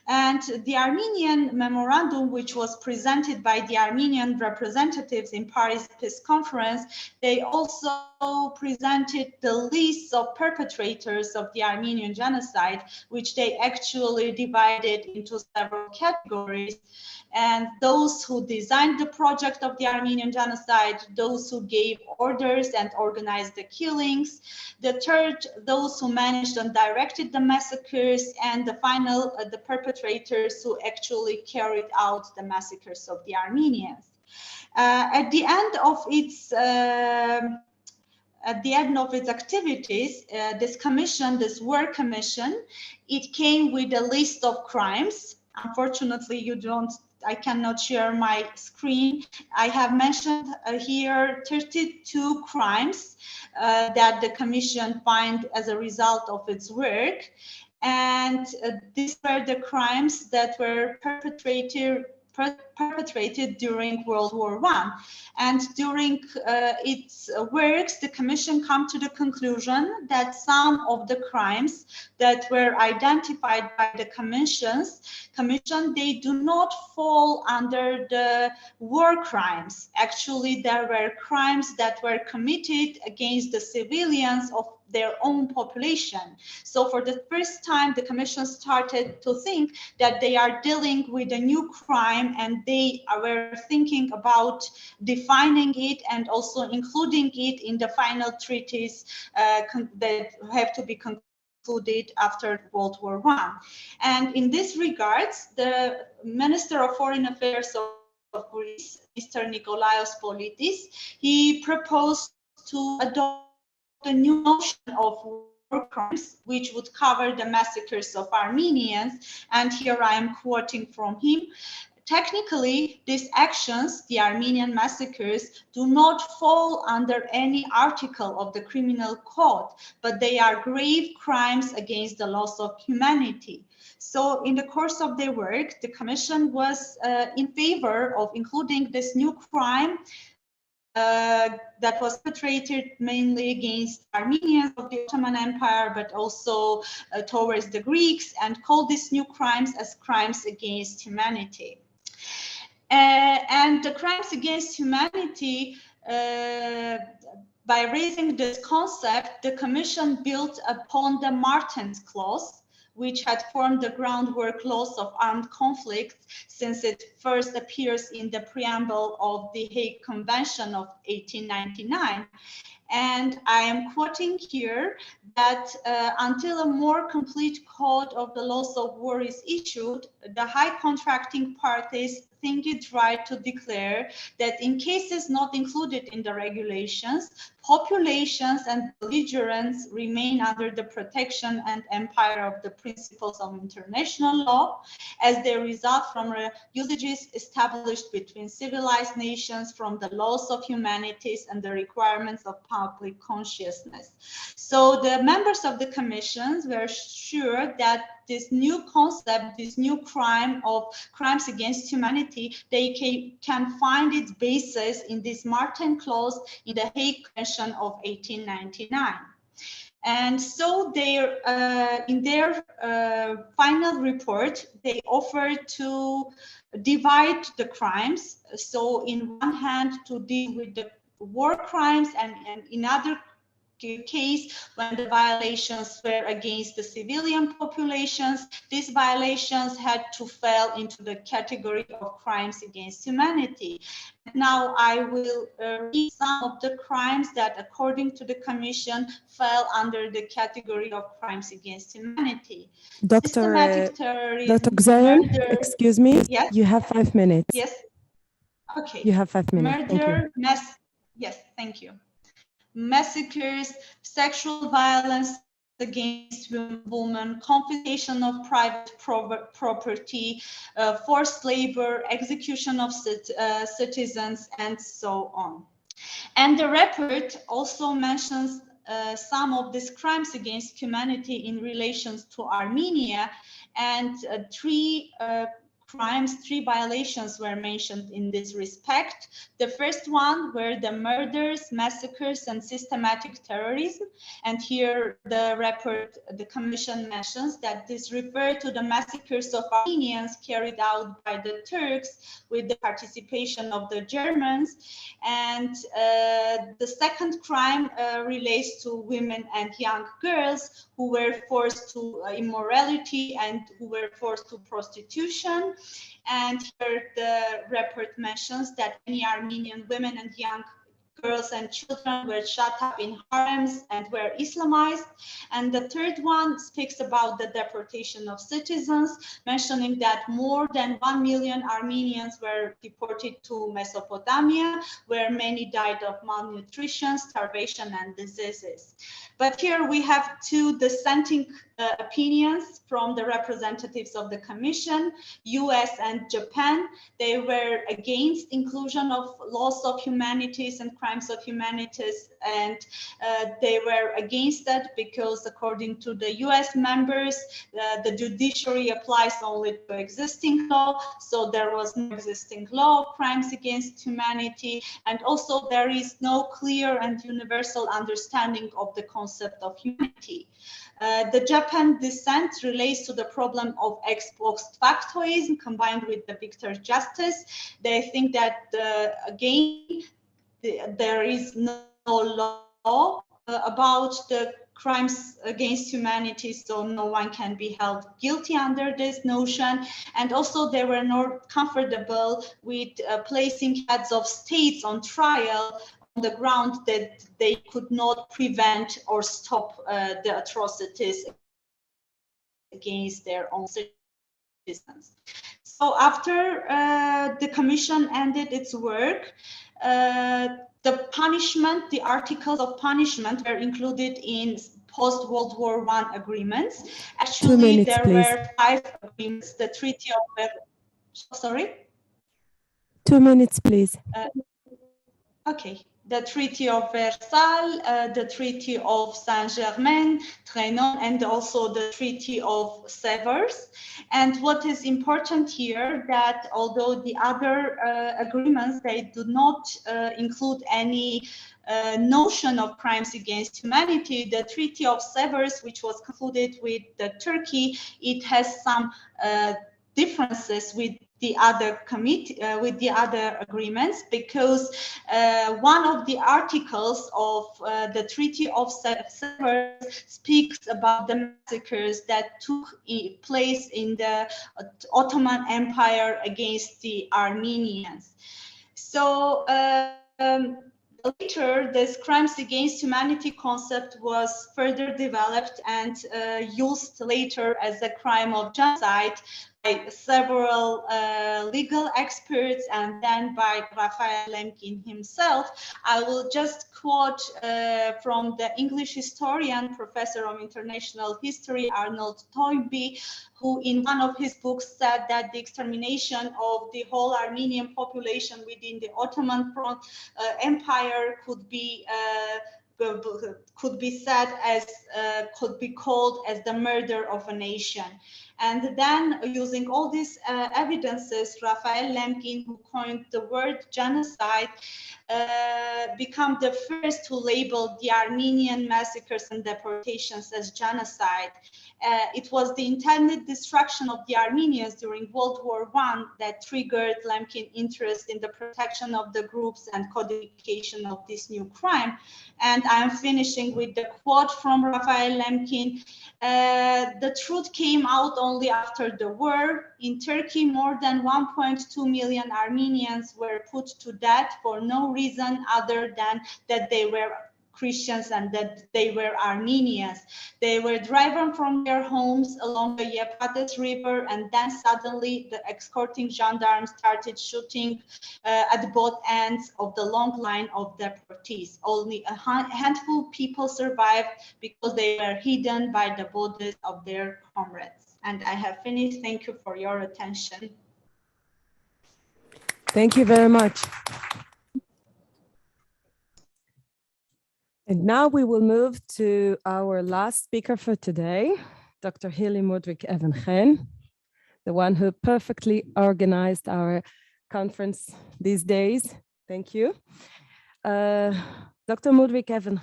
And the Armenian memorandum, which was presented by the Armenian representatives in Paris Peace Conference, they also presented the list of perpetrators of the Armenian genocide, which they actually divided into several categories. And those who designed the project of the Armenian genocide, those who gave orders and organized the killings, the third, those who managed and directed the massacres, and the final, the perpetrators who actually carried out the massacres of the Armenians. At the end of its activities, this commission, this work commission, it came with a list of crimes. Unfortunately, I cannot share my screen. I have mentioned here 32 crimes that the commission find as a result of its work. And these were the crimes that were perpetrated during World War I. And during its works, the Commission come to the conclusion that some of the crimes that were identified by the Commission, they do not fall under the war crimes. Actually, there were crimes that were committed against the civilians of their own population. So for the first time, the Commission started to think that they are dealing with a new crime, and they were thinking about defining it and also including it in the final treaties that have to be concluded after World War I. And in this regards, the Minister of Foreign Affairs of Greece, Mr. Nikolaos Politis, he proposed to adopt a new notion of war crimes, which would cover the massacres of Armenians. And here I am quoting from him. Technically, these actions, the Armenian massacres, do not fall under any article of the criminal code, but they are grave crimes against the laws of humanity. So in the course of their work, the Commission was in favor of including this new crime that was perpetrated mainly against Armenians of the Ottoman Empire, but also towards the Greeks, and called these new crimes as crimes against humanity. And the crimes against humanity, by raising this concept, the Commission built upon the Martens Clause, which had formed the groundwork laws of armed conflict since it first appears in the preamble of the Hague Convention of 1899. And I am quoting here that until a more complete code of the laws of war is issued, the high contracting parties think it right to declare that in cases not included in the regulations, populations and belligerents remain under the protection and empire of the principles of international law, as they result from usages established between civilized nations, from the laws of humanities and the requirements of public consciousness. So the members of the commissions were sure that this new concept, this new crime of crimes against humanity, they can find its basis in this Marten Clause in the Hague Convention of 1899. And so in their final report, they offered to divide the crimes. So in one hand, to deal with the war crimes, and in other case, when the violations were against the civilian populations, these violations had to fall into the category of crimes against humanity. Now I will read some of the crimes that, according to the Commission, fell under the category of crimes against humanity. Dr. Gzayan, excuse me, yes? You have 5 minutes. Yes. Okay. You have 5 minutes. Murder, yes, thank you. Massacres, sexual violence against women, confiscation of private property, forced labor, execution of citizens, and so on. And the report also mentions some of these crimes against humanity in relation to Armenia, and 3 crimes, 3 violations were mentioned in this respect. The first one were the murders, massacres, and systematic terrorism. And here the report, the commission mentions that this referred to the massacres of Armenians carried out by the Turks with the participation of the Germans. And the second crime relates to women and young girls who were forced to immorality and who were forced to prostitution. And here the report mentions that many Armenian women and young girls and children were shut up in harems and were Islamized. And the third one speaks about the deportation of citizens, mentioning that more than 1 million Armenians were deported to Mesopotamia, where many died of malnutrition, starvation, and diseases. But here we have 2 dissenting opinions from the representatives of the Commission, US and Japan. They were against inclusion of loss of humanities and crimes of humanities, and they were against that because according to the US members, the judiciary applies only to existing law, so there was no existing law of crimes against humanity, and also there is no clear and universal understanding of the concept of humanity. The Japan dissent relates to the problem of ex post factoism combined with the victor justice. They think that, again, there is no law about the crimes against humanity, so no one can be held guilty under this notion. And also they were not comfortable with placing heads of states on trial on the ground that they could not prevent or stop the atrocities against their own citizens. So after the commission ended its work, the punishment, the articles of punishment were included in post-World War I agreements. Actually, 2 minutes, there please. were 5 agreements. The Treaty of sorry? 2 minutes, please. Okay. The Treaty of Versailles, the Treaty of Saint-Germain, Trianon, and also the Treaty of Sevres. And what is important here that although the other agreements, they do not include any notion of crimes against humanity, the Treaty of Sevres, which was concluded with Turkey, it has some differences with the other with the other agreements, because one of the articles of the Treaty of Sevres speaks about the massacres that took place in the Ottoman Empire against the Armenians. So later, this crimes against humanity concept was further developed and used later as a crime of genocide by several legal experts and then by Raphael Lemkin himself. I will just quote from the English historian, professor of international history, Arnold Toynbee, who in one of his books said that the extermination of the whole Armenian population within the Ottoman Empire could be said as could be called as the murder of a nation. And then using all these evidences, Raphael Lemkin, who coined the word genocide, became the first to label the Armenian massacres and deportations as genocide. It was the intended destruction of the Armenians during World War I that triggered Lemkin's interest in the protection of the groups and codification of this new crime. And I'm finishing with the quote from Raphael Lemkin. The truth came out only after the war. In Turkey, more than 1.2 million Armenians were put to death for no reason other than that they were Christians and that they were Armenians. They were driven from their homes along the Euphrates River, and then suddenly the escorting gendarmes started shooting at both ends of the long line of deportees. Only a handful of people survived because they were hidden by the bodies of their comrades. And I have finished. Thank you for your attention. Thank you very much. And now we will move to our last speaker for today, Dr. Hili Moodrick-Even. the one who perfectly organized our conference these days. Thank you. Dr. Moodrick-Even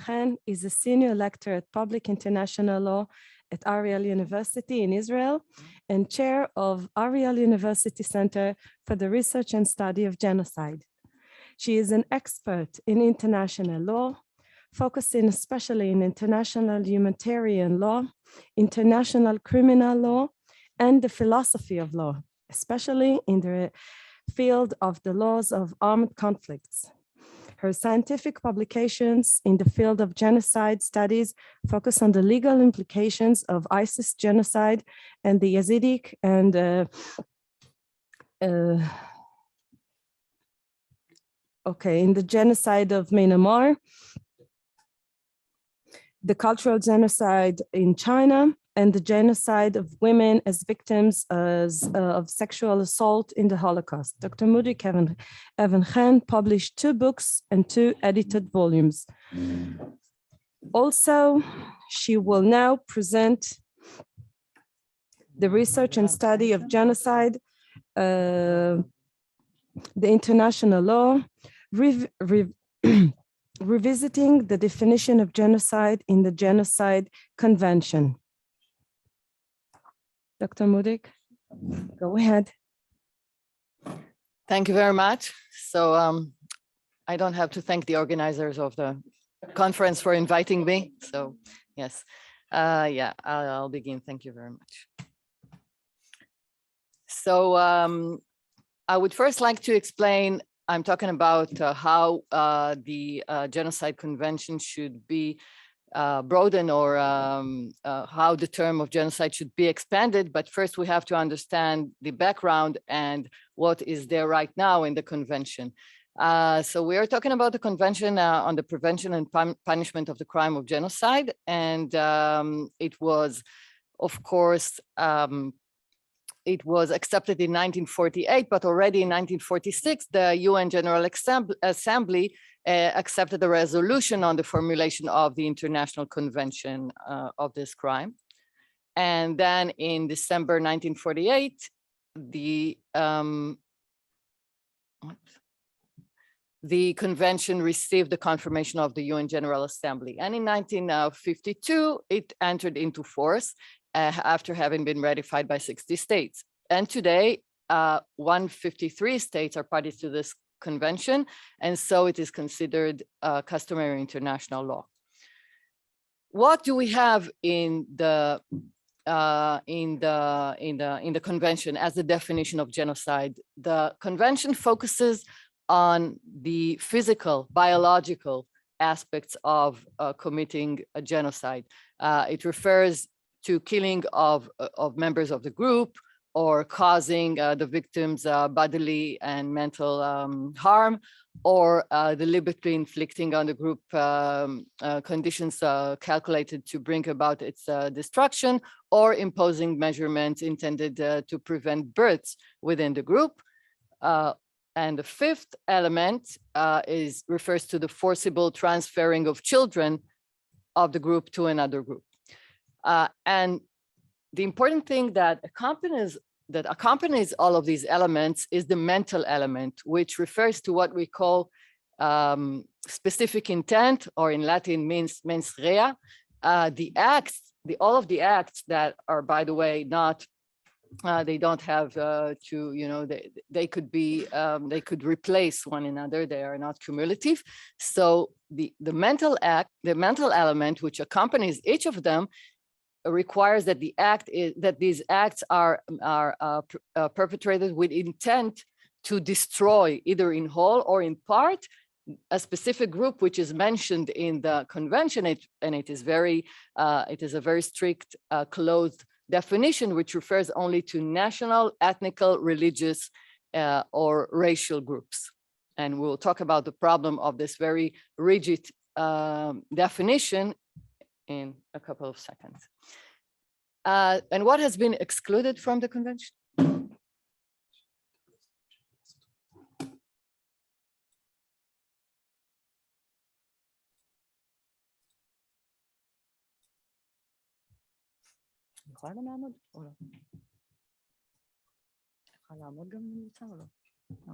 is a senior lecturer at Public International Law at Ariel University in Israel and chair of Ariel University Center for the Research and Study of Genocide. She is an expert in international law, focusing especially in international humanitarian law, international criminal law, and the philosophy of law, especially in the field of the laws of armed conflicts. Her scientific publications in the field of genocide studies focus on the legal implications of ISIS genocide and the Yazidi and in the genocide of Myanmar, the cultural genocide in China, and the genocide of women as victims of sexual assault in the Holocaust. Dr. Moodrick-Even published 2 books and 2 edited volumes. Also, she will now present the research and study of genocide, the international law, revisiting the definition of genocide in the Genocide Convention. Dr. Moodrick, go ahead. Thank you very much. So I don't have to thank the organizers of the conference for inviting me. So yes, yeah, I'll begin. Thank you very much. So I would first like to explain, I'm talking about how the Genocide Convention should be broadened, or how the term of genocide should be expanded. But first we have to understand the background and what is there right now in the convention. So we are talking about the convention on the prevention and punishment of the crime of genocide. And it was, of course, it was accepted in 1948, but already in 1946, the UN General Assembly accepted a resolution on the formulation of the International Convention of this crime. And then in December 1948, the convention received the confirmation of the UN General Assembly. And in 1952, it entered into force after having been ratified by 60 states. And today, 153 states are parties to this convention, and so it is considered customary international law. What do we have in the convention as the definition of genocide? The convention focuses on the physical, biological aspects of committing a genocide. It refers to killing of members of the group, or causing the victims bodily and mental harm, or deliberately inflicting on the group conditions calculated to bring about its destruction, or imposing measurements intended to prevent births within the group. And the 5th element refers to the forcible transferring of children of the group to another group. And the important thing that accompanies all of these elements is the mental element, which refers to what we call specific intent, or in Latin means mens rea. The acts, all of the acts that are, by the way, not, they don't have to, you know, they could be, they could replace one another. They are not cumulative. So the mental act, the mental element, which accompanies each of them, requires that these acts are perpetrated with intent to destroy, either in whole or in part, a specific group which is mentioned in the convention. And it is a very strict, closed definition, which refers only to national, ethnical, religious, or racial groups. And we'll talk about the problem of this very rigid definition in a couple of seconds. And what has been excluded from the convention?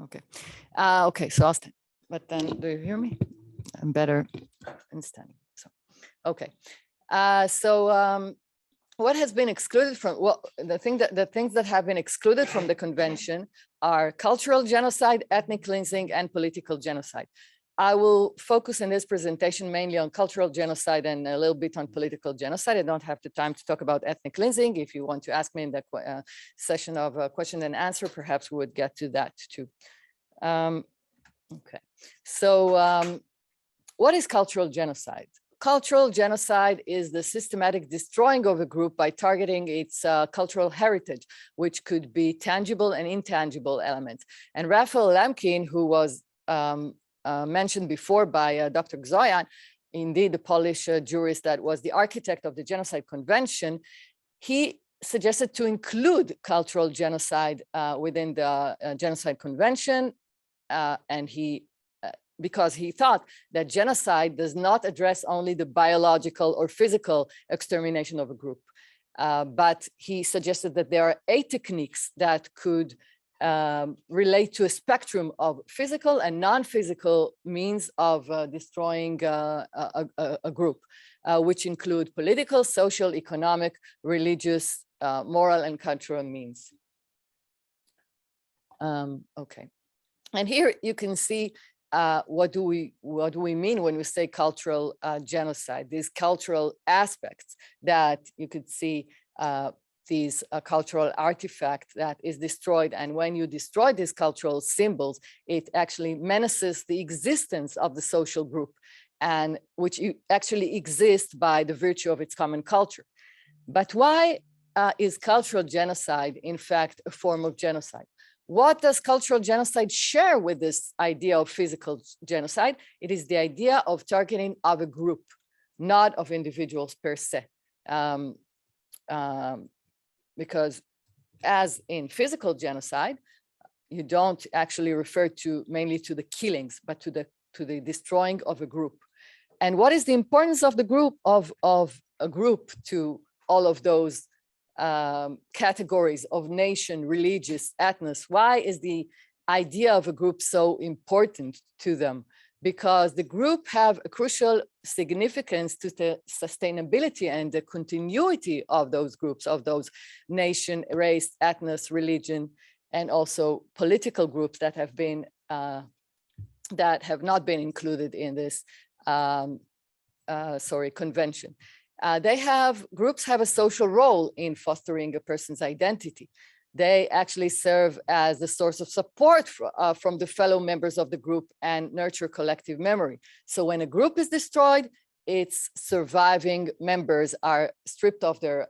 Okay. Okay, so I'll stand. But then, do you hear me? I'm better in standing. So, okay. What has been excluded from, well, the things that have been excluded from the convention are cultural genocide, ethnic cleansing, and political genocide. I will focus in this presentation mainly on cultural genocide and a little bit on political genocide. I don't have the time to talk about ethnic cleansing. If you want to ask me in the session of question and answer, perhaps we would get to that too. Okay, so what is cultural genocide? Cultural genocide is the systematic destroying of a group by targeting its cultural heritage, which could be tangible and intangible elements. And Raphael Lemkin, who was mentioned before by Dr. Gzoyan, indeed the Polish jurist that was the architect of the Genocide Convention, he suggested to include cultural genocide within the Genocide Convention, and because he thought that genocide does not address only the biological or physical extermination of a group, but he suggested that there are 8 techniques that could relate to a spectrum of physical and non-physical means of destroying a group, which include political, social, economic, religious, moral, and cultural means. Okay, and here you can see what do we mean when we say cultural genocide? These cultural aspects that you could see, these cultural artifact that is destroyed, and when you destroy these cultural symbols, it actually menaces the existence of the social group, and which actually exists by the virtue of its common culture. But why is cultural genocide in fact a form of genocide? What does cultural genocide share with this idea of physical genocide? It is the idea of targeting of a group, not of individuals per se. Because as in physical genocide, you don't actually refer to mainly to the killings, but to the destroying of a group. And what is the importance of the group of a group to all of those categories of nation, religious, ethnos? Why is the idea of a group so important to them? Because the group have a crucial significance to the sustainability and the continuity of those groups, of those nation, race, ethnos, religion, and also political groups that have been that have not been included in this convention. Groups have a social role in fostering a person's identity. They actually serve as a source of support from the fellow members of the group and nurture collective memory. So when a group is destroyed, its surviving members are stripped of their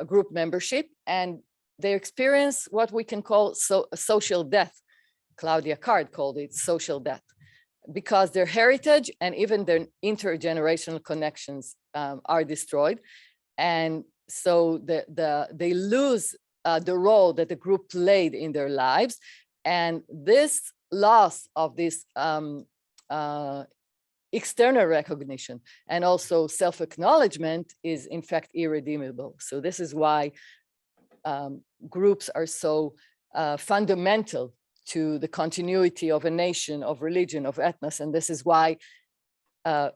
group membership, and they experience what we can call social death. Claudia Card called it social death, because their heritage and even their intergenerational connections are destroyed. And so they lose the role that the group played in their lives. And this loss of this external recognition and also self-acknowledgement is in fact irredeemable. So this is why groups are so fundamental to the continuity of a nation, of religion, of ethnos. And this is why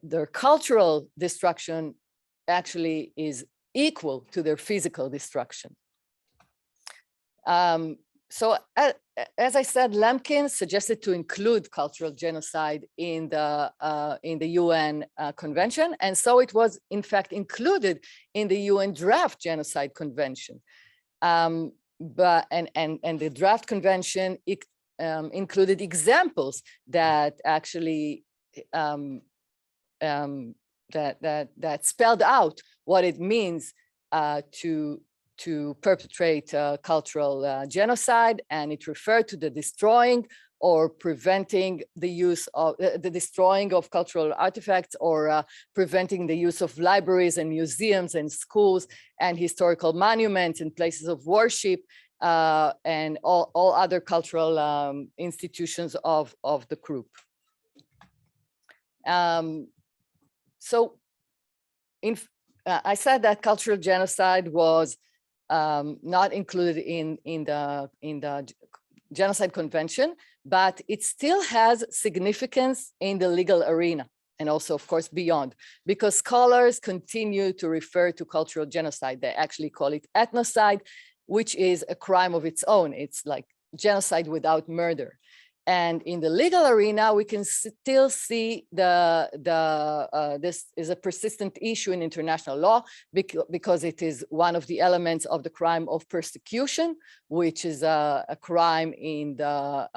their cultural destruction actually is equal to their physical destruction. So as I said, Lemkin suggested to include cultural genocide in the UN Convention, and so it was in fact included in the UN Draft Genocide Convention. And the Draft Convention included examples that actually that spelled out what it means to perpetrate cultural genocide, and it referred to the destroying or preventing the use of the destroying of cultural artifacts, or preventing the use of libraries and museums and schools and historical monuments and places of worship and all other cultural institutions of the group. I said that cultural genocide was not included in the Genocide Convention, but it still has significance in the legal arena, and also, of course, beyond, because scholars continue to refer to cultural genocide. They actually call it ethnocide, which is a crime of its own. It's like genocide without murder. And in the legal arena, we can still see this is a persistent issue in international law because it is one of the elements of the crime of persecution, which is a crime in the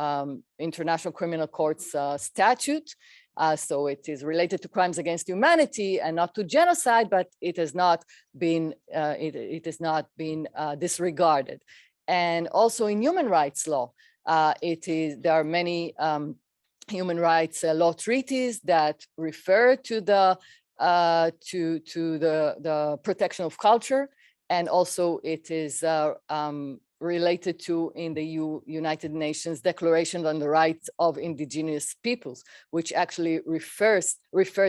International Criminal Court's statute. So it is related to crimes against humanity and not to genocide, but it has not been disregarded. And also in human rights law, there are many human rights law treaties that refer to the protection of culture, and also it is related to in the United Nations Declaration on the Rights of Indigenous Peoples, which actually refers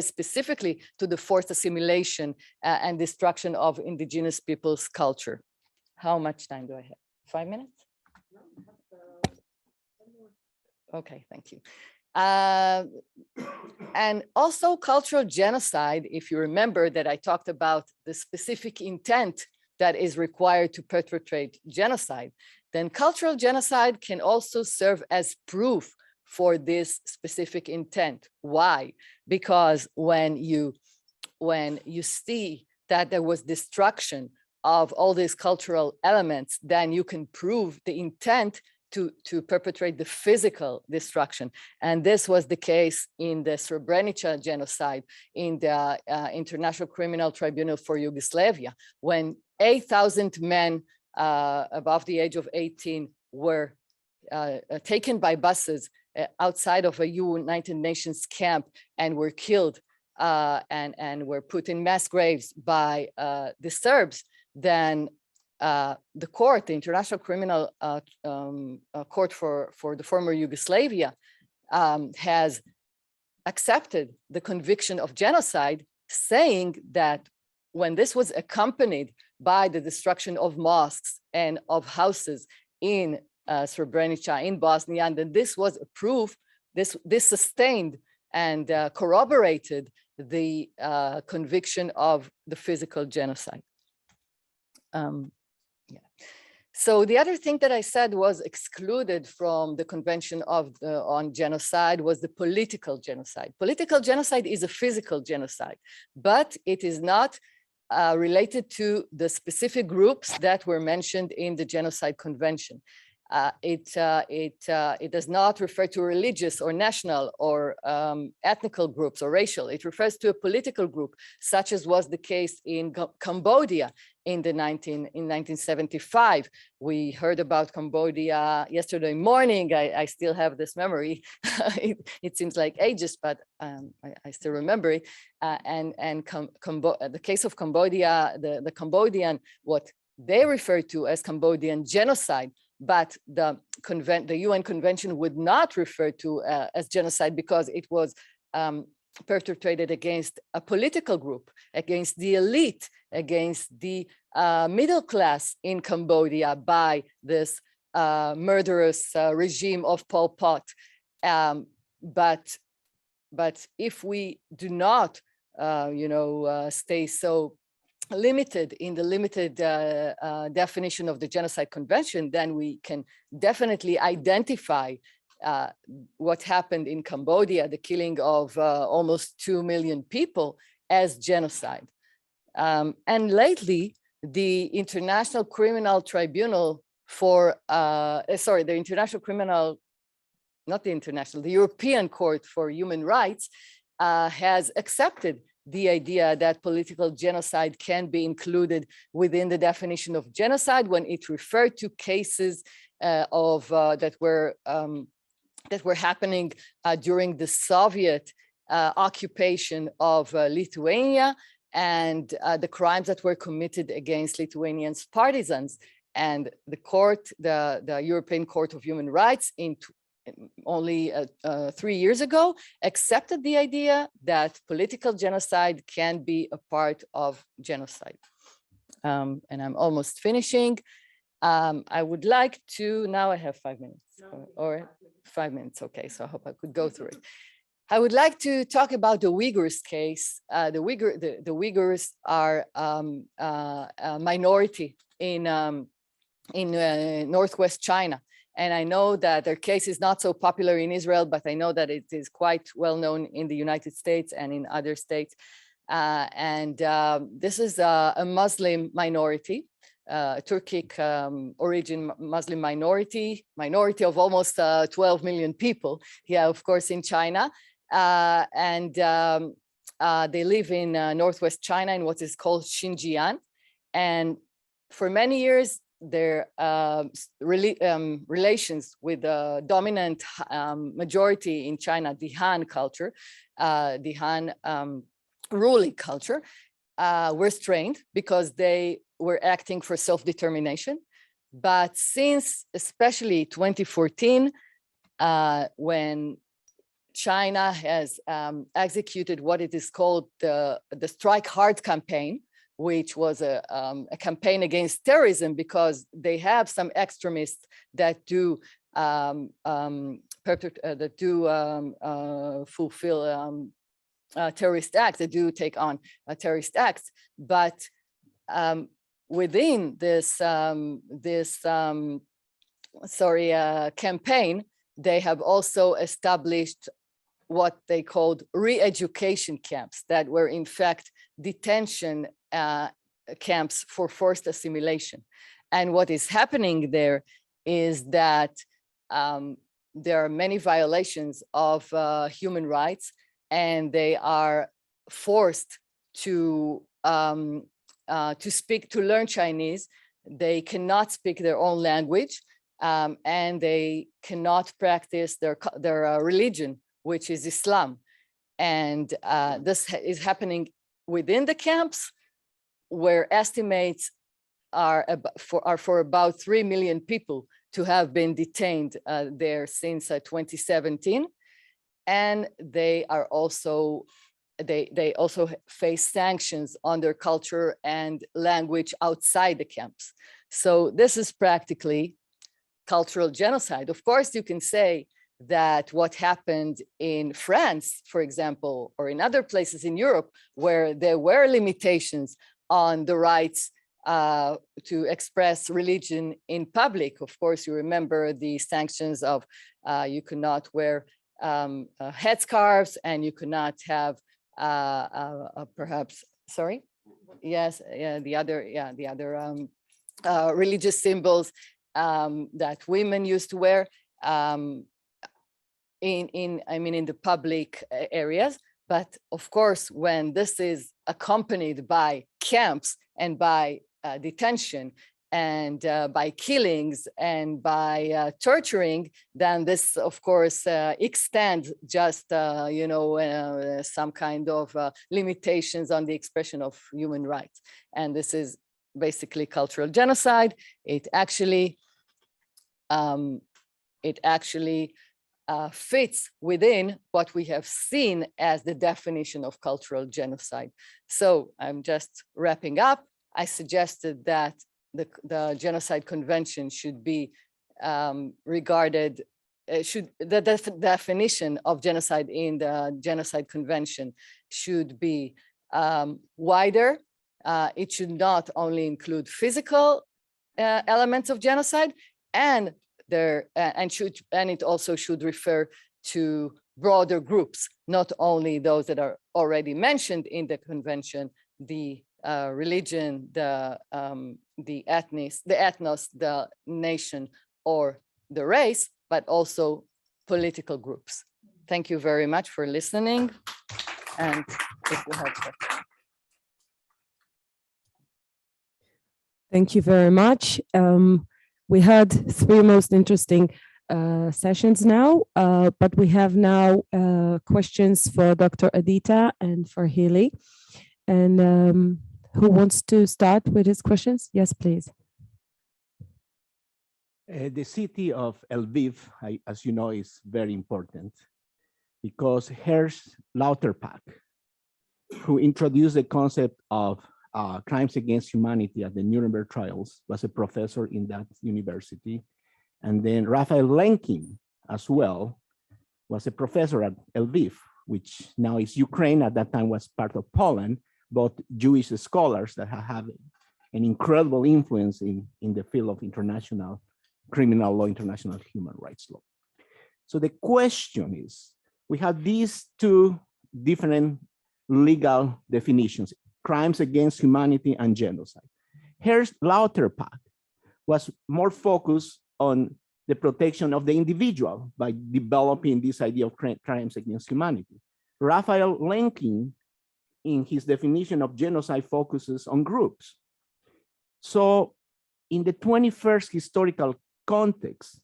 specifically to the forced assimilation and destruction of indigenous peoples' culture. How much time do I have? 5 minutes? Okay, thank you. And also cultural genocide, if you remember that I talked about the specific intent that is required to perpetrate genocide, then cultural genocide can also serve as proof for this specific intent. Why? Because when you see that there was destruction of all these cultural elements, then you can prove the intent to perpetrate the physical destruction. And this was the case in the Srebrenica genocide in the International Criminal Tribunal for Yugoslavia, when 8,000 men above the age of 18 were taken by buses outside of a United Nations camp and were killed and were put in mass graves by the Serbs. Then the court, the International Criminal Court for the former Yugoslavia, has accepted the conviction of genocide, saying that when this was accompanied by the destruction of mosques and of houses in Srebrenica, in Bosnia, and then this was a proof, this sustained and corroborated the conviction of the physical genocide. So the other thing that I said was excluded from the Convention on Genocide was the political genocide. Political genocide is a physical genocide, but it is not related to the specific groups that were mentioned in the Genocide Convention. It does not refer to religious or national or ethnical groups or racial. It refers to a political group, such as was the case in Cambodia in 1975. We heard about Cambodia yesterday morning. I still have this memory. It seems like ages, but I still remember it. The case of Cambodia, the Cambodian, what they refer to as Cambodian genocide, but the UN Convention would not refer to as genocide because it was perpetrated against a political group, against the elite, against the middle class in Cambodia by this murderous regime of Pol Pot. But if we do not, stay so limited in the limited definition of the Genocide Convention, then we can definitely identify what happened in Cambodia, the killing of almost 2 million people, as genocide. And lately, the International Criminal Tribunal for, the International Criminal, not the International, the European Court for Human Rights has accepted the idea that political genocide can be included within the definition of genocide when it referred to cases that were happening during the Soviet occupation of Lithuania and the crimes that were committed against Lithuanians' partisans. And the court, the European Court of Human Rights, only 3 years ago, accepted the idea that political genocide can be a part of genocide. and I'm almost finishing. I would like to, now I have 5 minutes or 5 minutes. Okay, so I hope I could go through it. I would like to talk about the Uyghurs case. The Uyghurs are a minority in Northwest China. And I know that their case is not so popular in Israel, but I know that it is quite well known in the United States and in other states. This is a Muslim minority, Turkic origin Muslim minority of almost 12 million people here, of course, in China. They live in Northwest China in what is called Xinjiang. And for many years, their relations with the dominant majority in China, the Han culture, the Han ruling culture, were strained because they were acting for self-determination. But since especially 2014, when China has executed what it is called the Strike Hard campaign, which was a campaign against terrorism, because they have some extremists that do fulfill terrorist acts, that do take on terrorist acts. But within this campaign, they have also established what they called re-education camps that were in fact detention camps for forced assimilation. And what is happening there is that there are many violations of human rights, and they are forced to learn Chinese. They cannot speak their own language, and they cannot practice their religion, which is Islam. And this is happening within the camps, where estimates are for about 3 million people to have been detained there since 2017. And they also face sanctions on their culture and language outside the camps. So this is practically cultural genocide. Of course, you can say that what happened in France, for example, or in other places in Europe, where there were limitations on the rights to express religion in public. Of course, you remember the sanctions of you could not wear headscarves, and you could not have perhaps, sorry, yes, yeah, the other religious symbols that women used to wear in the public areas. But of course, when this is accompanied by camps and by detention and by killings and by torturing, then this, of course, extends just, some kind of limitations on the expression of human rights. And this is basically cultural genocide. It actually fits within what we have seen as the definition of cultural genocide. So I'm just wrapping up. I suggested that the Genocide Convention should be regarded, the definition of genocide in the Genocide Convention should be wider. It should not only include physical elements of genocide, and it also should refer to broader groups, not only those that are already mentioned in the convention, the religion, the ethnos, the nation, or the race, but also political groups. Thank you very much for listening. And if you have questions. Thank you very much. We had 3 most interesting sessions now, but we have now questions for Dr. Adita and for Hili. And who wants to start with his questions? Yes, please. The city of Lviv, as you know, is very important because Hersch Lauterpacht, who introduced the concept of crimes against humanity at the Nuremberg trials, was a professor in that university. And then Raphael Lemkin as well was a professor at Lviv, which now is Ukraine, at that time was part of Poland, both Jewish scholars that have an incredible influence in the field of international criminal law, international human rights law. So the question is, we have these two different legal definitions, crimes against humanity and genocide. Here's Lauterpacht was more focused on the protection of the individual by developing this idea of crimes against humanity. Raphael Lemkin, in his definition of genocide, focuses on groups. So in the 21st historical context,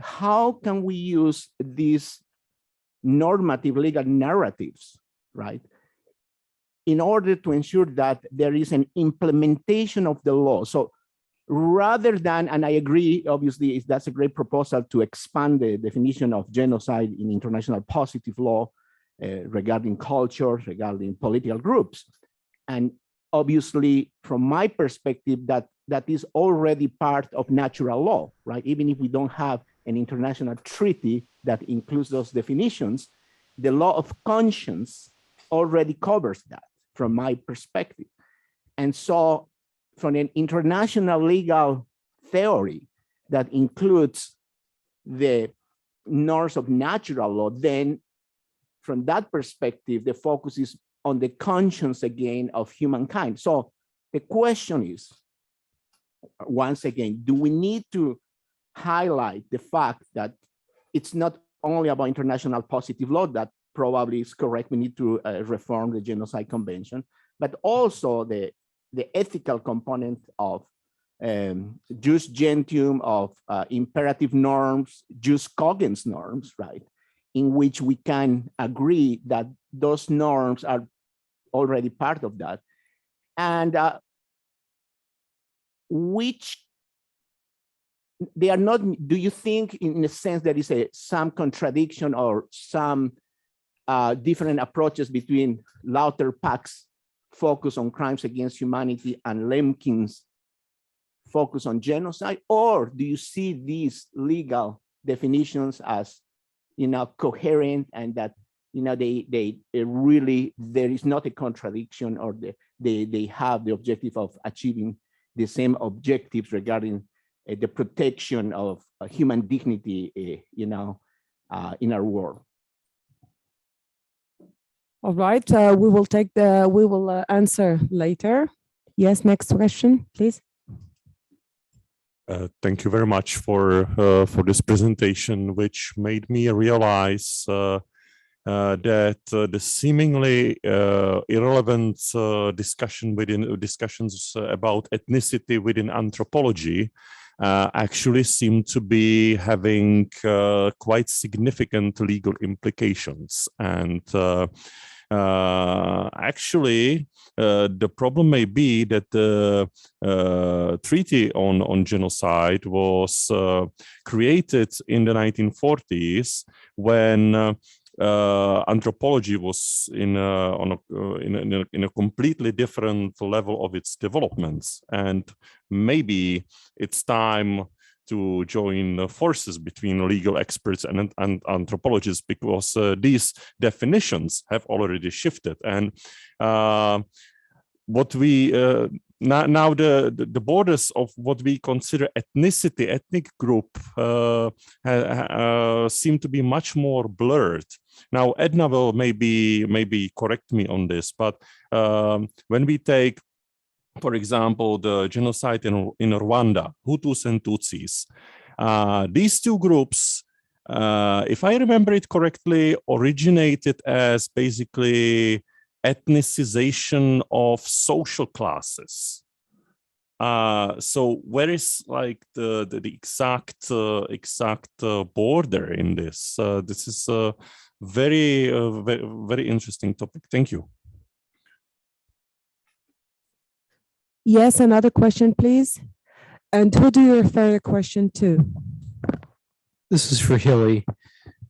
how can we use these normative legal narratives, right, in order to ensure that there is an implementation of the law? So rather than, and I agree, obviously, that's a great proposal to expand the definition of genocide in international positive law regarding culture, regarding political groups. And obviously, from my perspective, that is already part of natural law, right? Even if we don't have an international treaty that includes those definitions, the law of conscience already covers that from my perspective. And so from an international legal theory that includes the norms of natural law, then from that perspective, the focus is on the conscience again of humankind. So the question is, once again, do we need to highlight the fact that it's not only about international positive law that probably is correct, we need to reform the Genocide Convention, but also the ethical component of jus gentium, of imperative norms, jus cogens norms, right? In which we can agree that those norms are already part of that. And which they are not, do you think in a sense there is some contradiction or some different approaches between Lauterpacht's focus on crimes against humanity and Lemkin's focus on genocide? Or do you see these legal definitions as, coherent, and that, they really, there is not a contradiction, or they have the objective of achieving the same objectives regarding the protection of human dignity, in our world? All right, we will answer later. Yes, next question, please. Thank you very much for this presentation, which made me realize that the seemingly irrelevant discussions about ethnicity within anthropology actually seem to be having quite significant legal implications. And actually, the problem may be that the treaty on genocide was created in the 1940s when anthropology was in a completely different level of its developments, and maybe it's time to join forces between legal experts and anthropologists, because these definitions have already shifted. And what we now the borders of what we consider ethnicity, ethnic group, seem to be much more blurred. Now, Edna will maybe correct me on this, but when we take, for example, the genocide in Rwanda, Hutus and Tutsis, these two groups, if I remember it correctly, originated as basically ethnicization of social classes. So where is like the exact border in this? This is a very interesting topic. Thank you. Yes, another question, please. And who do you refer the question to? This is for Hilly.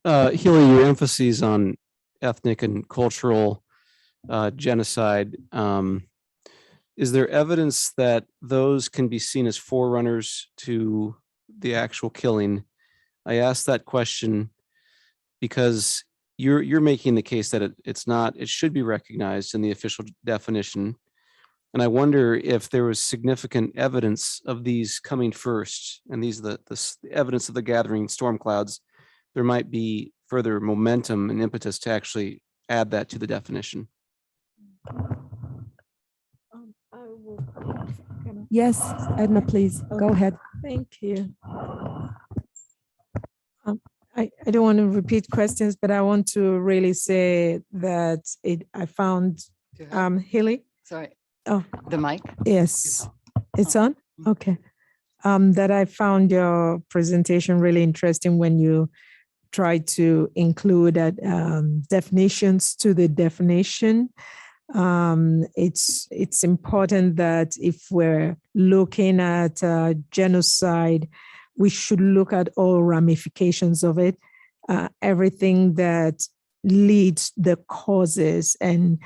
Hilly, your emphasis on ethnic and cultural genocide is there evidence that those can be seen as forerunners to the actual killing? I ask that question because you're making the case that it should be recognized in the official definition. And I wonder if there was significant evidence of these coming first, and these are the evidence of the gathering storm clouds. There might be further momentum and impetus to actually add that to the definition. Yes, Edna, please, go ahead. Thank you. I don't want to repeat questions, but I want to really say that I found Hilly. Sorry, Oh, the mic. yes, it's on. Okay. That I found your presentation really interesting when you try to include definitions to the definition. It's important that if we're looking at genocide, we should look at all ramifications of it, everything that leads the causes, and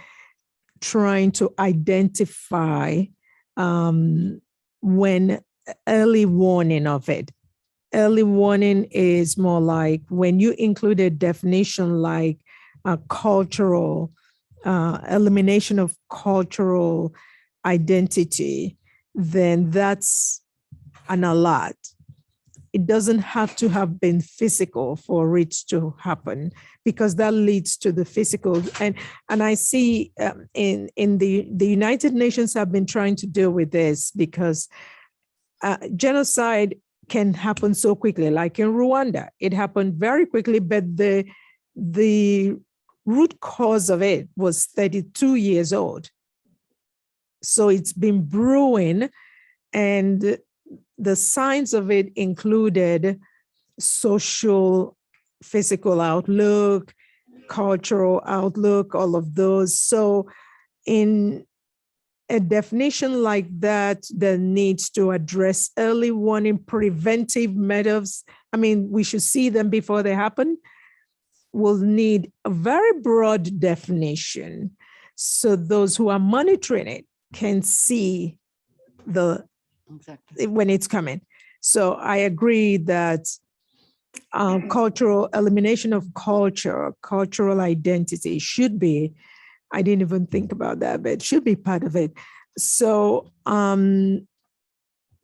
trying to identify when early warning of it. Early warning is more like when you include a definition like cultural, elimination of cultural identity, then that's an alert. It doesn't have to have been physical for it to happen, because that leads to the physical. And I see in the United Nations have been trying to deal with this, because genocide can happen so quickly. Like in Rwanda, it happened very quickly, but the root cause of it was 32 years old. So it's been brewing, and the signs of it included social, physical outlook, cultural outlook, all of those. So in a definition like that needs to address early warning, preventive methods. I mean, we should see them before they happen. We'll need a very broad definition, so those who are monitoring it can see when it's coming. So I agree that cultural elimination of cultural identity should be, I didn't even think about that, but it should be part of it. So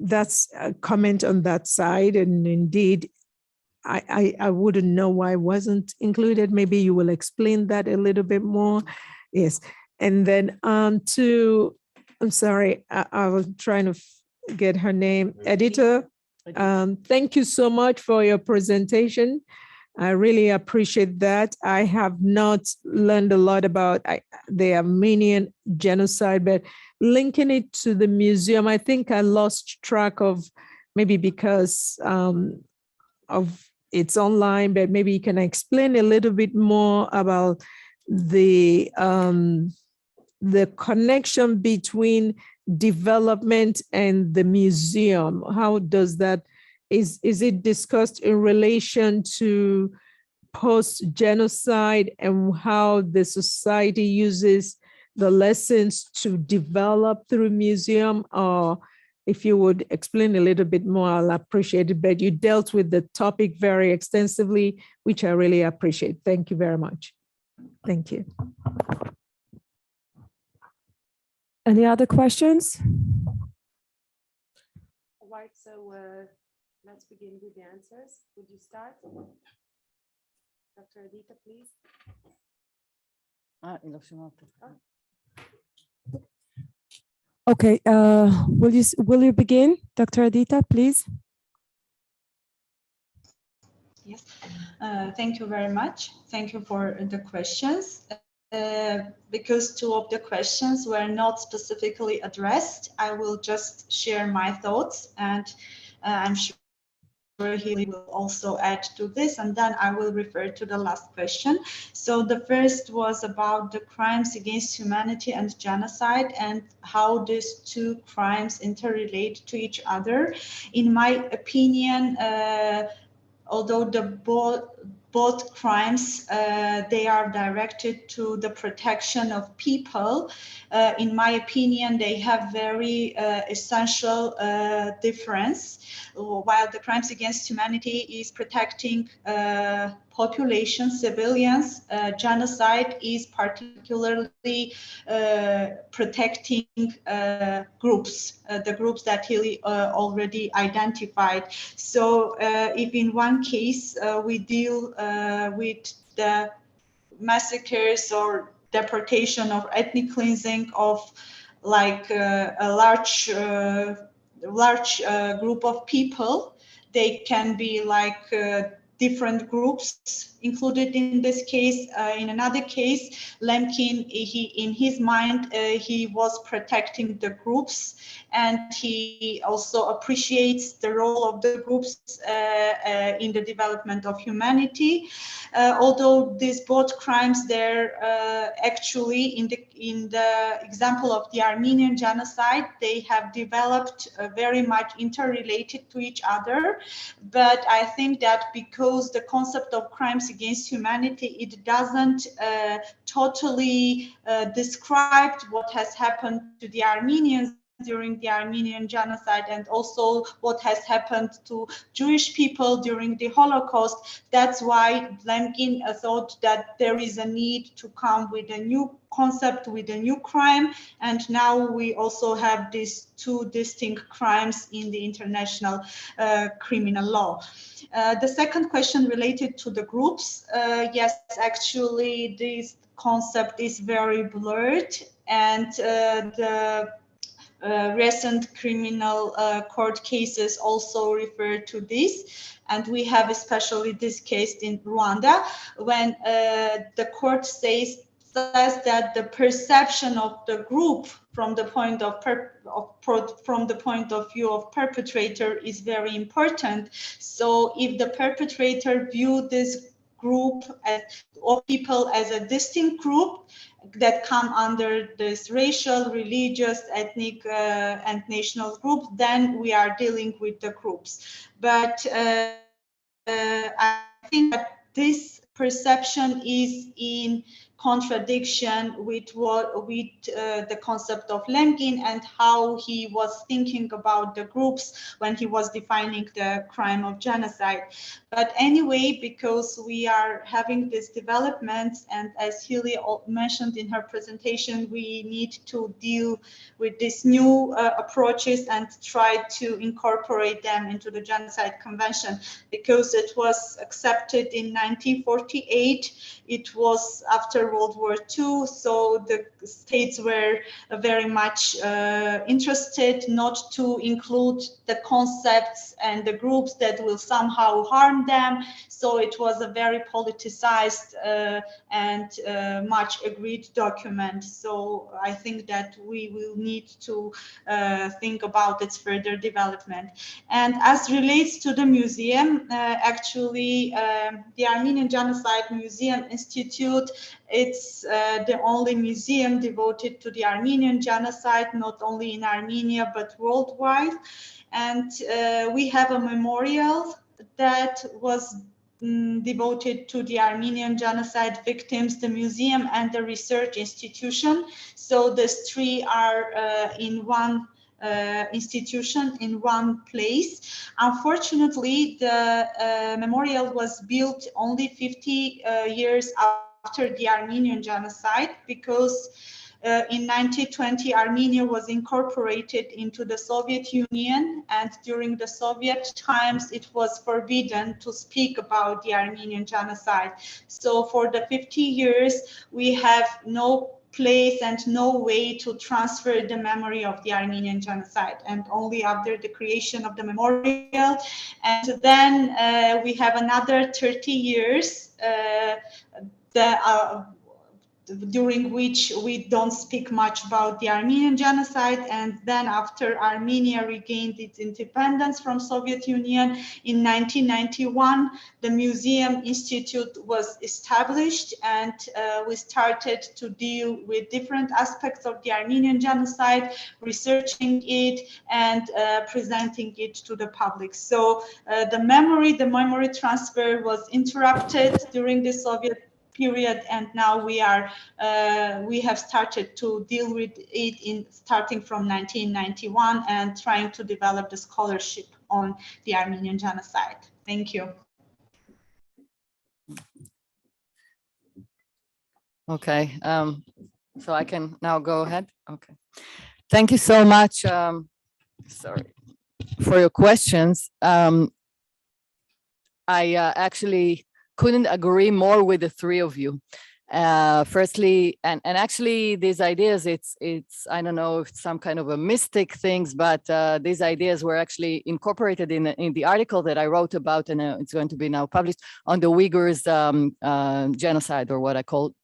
that's a comment on that side. And indeed, I wouldn't know why it wasn't included. Maybe you will explain that a little bit more. Yes. And then I'm sorry, I was trying to get her name, editor. Thank you so much for your presentation. I really appreciate that. I have not learned a lot about the Armenian genocide, but linking it to the museum, I think I lost track of, maybe because of it's online, but maybe you can explain a little bit more about the connection between development and the museum. How does that, is it discussed in relation to post-genocide and how the society uses the lessons to develop through museum? Or if you would explain a little bit more, I'll appreciate it. But you dealt with the topic very extensively, which I really appreciate. Thank you very much. Thank you. Any other questions? All right, so let's begin with the answers. Would you start? Dr. Adita, please. Okay, will you begin, Dr. Adita, please? Yes, thank you very much. Thank you for the questions. Because two of the questions were not specifically addressed, I will just share my thoughts, and I'm sure he will also add to this, and then I will refer to the last question. So the first was about the crimes against humanity and genocide, and how these two crimes interrelate to each other. In my opinion, although both crimes, they are directed to the protection of people. In my opinion, they have very essential difference. While the crimes against humanity is protecting population, civilians, genocide is particularly protecting groups, the groups that he already identified. So if in one case we deal with the massacres or deportation or ethnic cleansing of like a large group of people, they can be like different groups included in this case. In another case, Lemkin, in his mind, he was protecting the groups, and he also appreciates the role of the groups in the development of humanity. Although these both crimes, they're actually in the example of the Armenian genocide, they have developed very much interrelated to each other. But I think that because the concept of crimes against humanity, it doesn't totally describe what has happened to the Armenians during the Armenian genocide, and also what has happened to Jewish people during the Holocaust. That's why Lemkin thought that there is a need to come with a new concept, with a new crime. And now we also have these two distinct crimes in the international criminal law. The second question related to the groups. Yes, actually, this concept is very blurred, and the recent criminal court cases also refer to this. And we have especially this case in Rwanda, when the court says that the perception of the group from the point of view of perpetrator is very important. So if the perpetrator view this group of people as a distinct group that come under this racial, religious, ethnic, and national group, then we are dealing with the groups. But I think that this perception is in contradiction with the concept of Lemkin and how he was thinking about the groups when he was defining the crime of genocide. But anyway, because we are having this development, and as Hilly mentioned in her presentation, we need to deal with these new approaches and try to incorporate them into the Genocide Convention, because it was accepted in 1948. It was after World War II, so the states were very much interested not to include the concepts and the groups that will somehow harm them. So it was a very politicized and much agreed document. So I think that we will need to think about its further development. And as relates to the museum, actually the Armenian Genocide Museum Institute, it's the only museum devoted to the Armenian genocide, not only in Armenia, but worldwide. And we have a memorial that was devoted to the Armenian genocide victims, the museum and the research institution. So these three are in one institution, in one place. Unfortunately, the memorial was built only 50 years after the Armenian genocide, because in 1920, Armenia was incorporated into the Soviet Union, and during the Soviet times, it was forbidden to speak about the Armenian genocide. So for the 50 years, we have no place and no way to transfer the memory of the Armenian genocide, and only after the creation of the memorial. And then we have another 30 years during which we don't speak much about the Armenian genocide. And then after Armenia regained its independence from Soviet Union in 1991, the Museum Institute was established, and we started to deal with different aspects of the Armenian genocide, researching it and presenting it to the public. So the memory transfer was interrupted during the Soviet period, and now we have started to deal with it starting from 1991 and trying to develop the scholarship on the Armenian genocide. Thank you. Okay, so I can now go ahead. Okay, thank you so much. Sorry for your questions. I actually couldn't agree more with the three of you. Firstly, and actually these ideas, it's I don't know if it's some kind of a mystic things, but these ideas were actually incorporated in the article that I wrote about, and it's going to be now published on the Uyghurs genocide, or what I call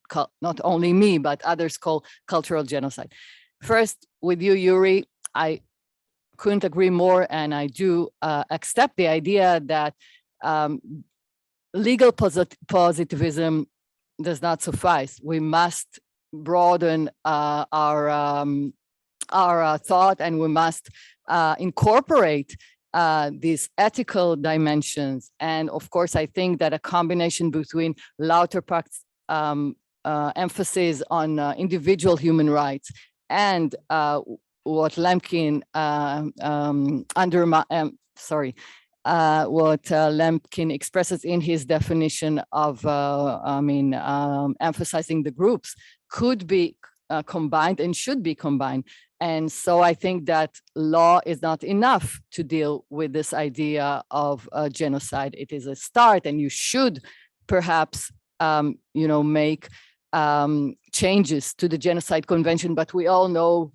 not only me, but others call cultural genocide. First, with you, Yuri, I couldn't agree more, and I do accept the idea that legal positivism does not suffice. We must broaden our thought, and we must incorporate these ethical dimensions. And of course, I think that a combination between Lauterpacht's emphasis on individual human rights and what Lemkin what Lemkin expresses in his definition of, emphasizing the groups could be combined and should be combined. And so I think that law is not enough to deal with this idea of genocide. It is a start, and you should perhaps, make changes to the Genocide Convention, but we all know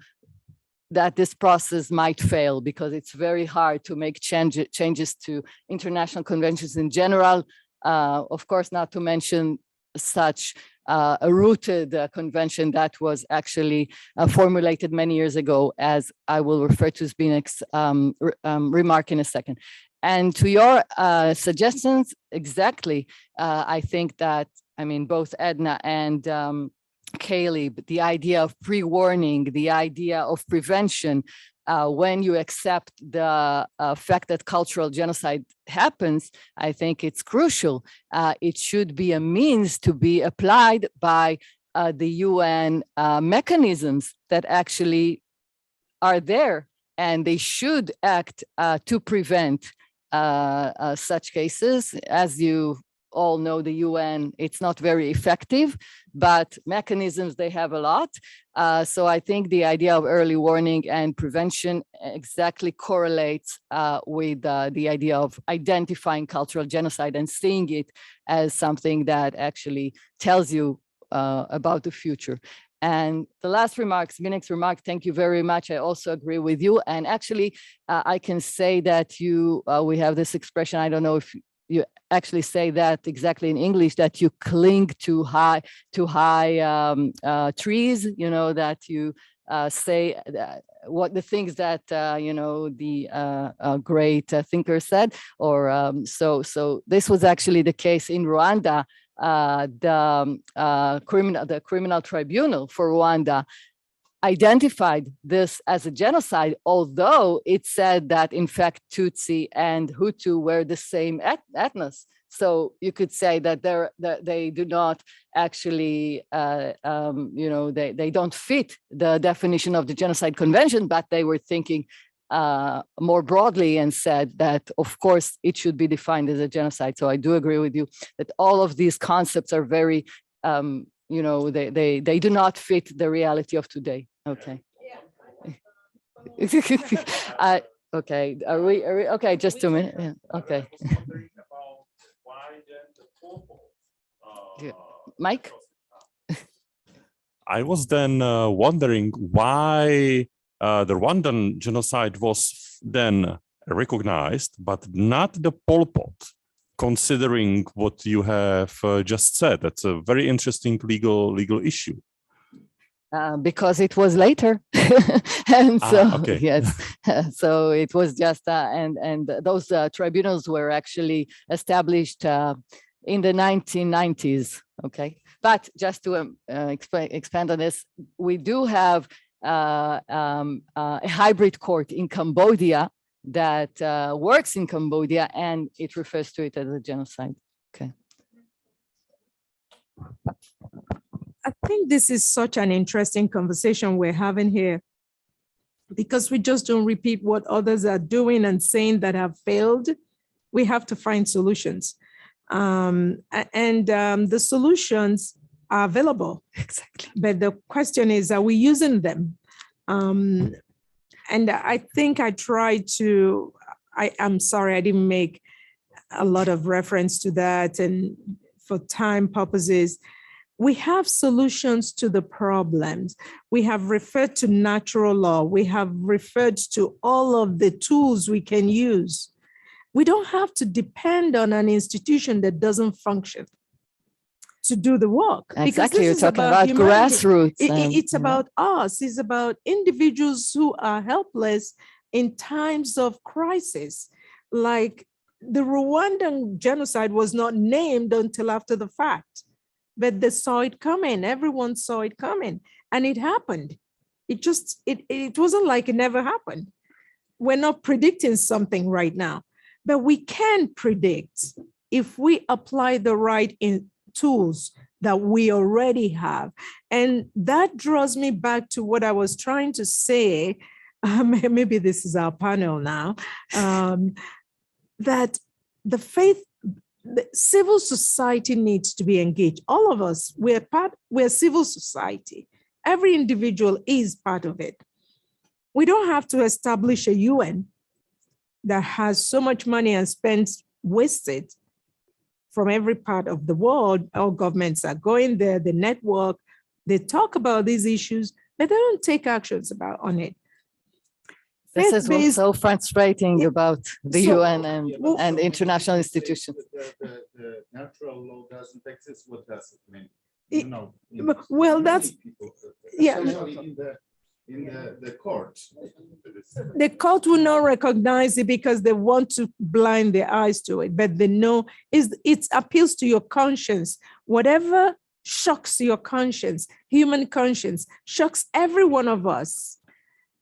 that this process might fail because it's very hard to make changes to international conventions in general. Of course, not to mention such a rooted convention that was actually formulated many years ago, as I will refer to Zbigniew's remark in a second. And to your suggestions, exactly, I think that, both Edna and Caleb, the idea of pre-warning, the idea of prevention, when you accept the fact that cultural genocide happens, I think it's crucial. It should be a means to be applied by the UN mechanisms that actually are there, and they should act to prevent such cases. As you all know, the UN, it's not very effective, but mechanisms, they have a lot. So I think the idea of early warning and prevention exactly correlates with the idea of identifying cultural genocide and seeing it as something that actually tells you about the future. And the last remark, Zbigniew's remark, thank you very much. I also agree with you. And actually, I can say that we have this expression, I don't know if you actually say that exactly in English, that you cling to high trees, that you say what the things that, the great thinker said, or so this was actually the case in Rwanda. The criminal tribunal for Rwanda identified this as a genocide, although it said that in fact Tutsi and Hutu were the same ethnos. So you could say that they do not actually, they don't fit the definition of the Genocide Convention, but they were thinking more broadly and said that, of course, it should be defined as a genocide. So I do agree with you that all of these concepts are very, they do not fit the reality of today. Okay. Yeah. Okay. Are we okay? Just a minute. Yeah. Okay. Mike? I was then wondering why the Rwandan genocide was then recognized, but not the Pol Pot. considering what you have just said. That's a very interesting legal issue. Because it was later, and so okay. yes, so it was just and those tribunals were actually established in the 1990s. Okay, but just to expand on this, we do have a hybrid court in Cambodia that works in Cambodia, and it refers to it as a genocide. Okay. I think this is such an interesting conversation we're having here, because we just don't repeat what others are doing and saying that have failed. We have to find solutions. The solutions are available. Exactly. But the question is, are we using them? And I think I tried to, I'm sorry, I didn't make a lot of reference to that. And for time purposes, we have solutions to the problems. We have referred to natural law. We have referred to all of the tools we can use. We don't have to depend on an institution that doesn't function to do the work. Exactly, you're talking about grassroots. It's about us. It's about individuals who are helpless in times of crisis. Like the Rwandan genocide was not named until after the fact. But they saw it coming. Everyone saw it coming, and it happened. It wasn't like it never happened. We're not predicting something right now, but we can predict if we apply the right tools that we already have. And that draws me back to what I was trying to say. Maybe this is our panel now, that the civil society needs to be engaged. All of us, we're civil society. Every individual is part of it. We don't have to establish a UN that has so much money and spends wasted from every part of the world. All governments are going there, the network, they talk about these issues, but they don't take actions on it. This is what's so frustrating about the UN and international institutions. The natural law doesn't exist. What does it mean? Well, that's, yeah. In the court. The court will not recognize it because they want to blind their eyes to it, but they know it appeals to your conscience. Whatever shocks your conscience, human conscience, shocks every one of us.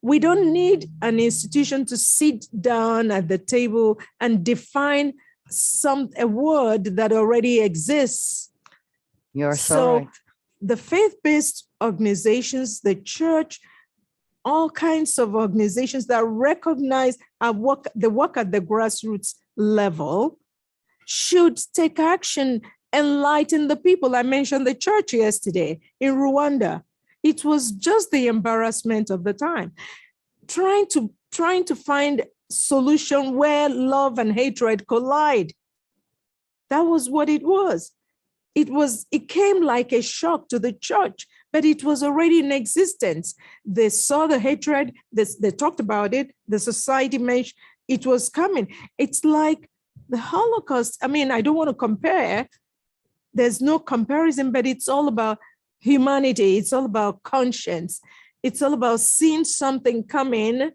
We don't need an institution to sit down at the table and define a word that already exists. You're so right. The faith-based organizations, the church, all kinds of organizations that recognize the work at the grassroots level should take action, enlighten the people. I mentioned the church yesterday in Rwanda. It was just the embarrassment of the time, trying to find solution where love and hatred collide. That was what it was. It came like a shock to the church, but it was already in existence. They saw the hatred, they talked about it, the society mentioned it was coming. It's like the Holocaust. I mean, I don't want to compare. There's no comparison, but it's all about humanity. It's all about conscience. It's all about seeing something coming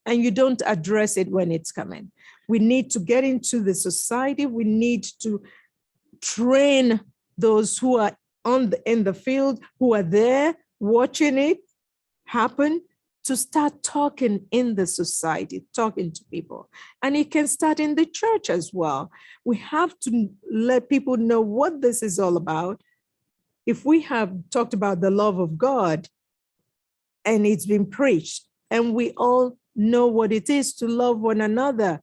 and you don't address it when it's coming. We need to get into the society. We need to train those who are in the field, who are there watching it happen, to start talking in the society, talking to people. And it can start in the church as well. We have to let people know what this is all about. If we have talked about the love of God and it's been preached, and we all know what it is to love one another.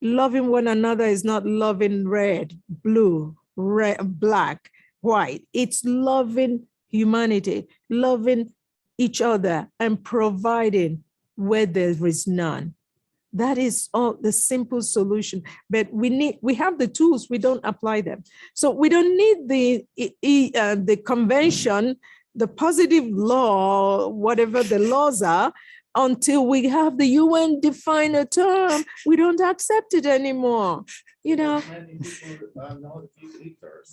Loving one another is not loving red, blue, red, black, white. It's loving humanity, loving each other and providing where there is none. That is all the simple solution. But we have the tools, we don't apply them. So we don't need the convention, the positive law, whatever the laws are, until we have the UN define a term. We don't accept it anymore. you know, Many people are not eaters,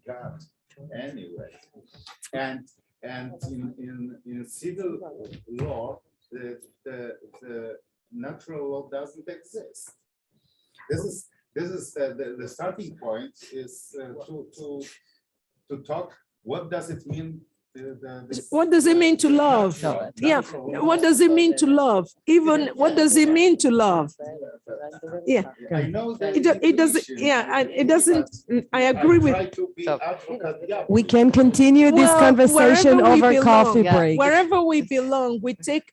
God, anyway. And in civil law, the natural law doesn't exist. This is the starting point is to talk. What does it mean? what does it mean to love? Yeah. What does it mean to love? Even what does it mean to love? Yeah. I know that It doesn't. Yeah. And it doesn't. I agree with. We can continue this Well, conversation wherever we over belong, coffee yeah. break. Wherever we belong, we take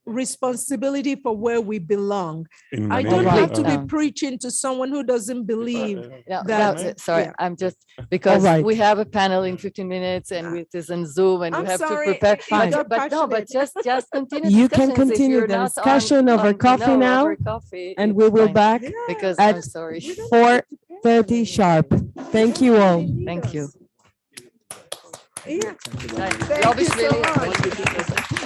responsibility for where we belong. In I many don't Right. have to be Yeah. preaching to someone who doesn't believe. No, That- sorry, yeah. I'm just, because right. we have a panel in 15 minutes and it is on Zoom and I'm we have sorry, to prepare. if you're But no, but passionate. just continue. You can discussions if continue you're the not discussion over coffee now, over coffee, and it's we will fine, back because at I'm sorry. 4:30 sharp. Thank you all. Thank you. Yeah. Nein, Thank glaube you ich so will. much.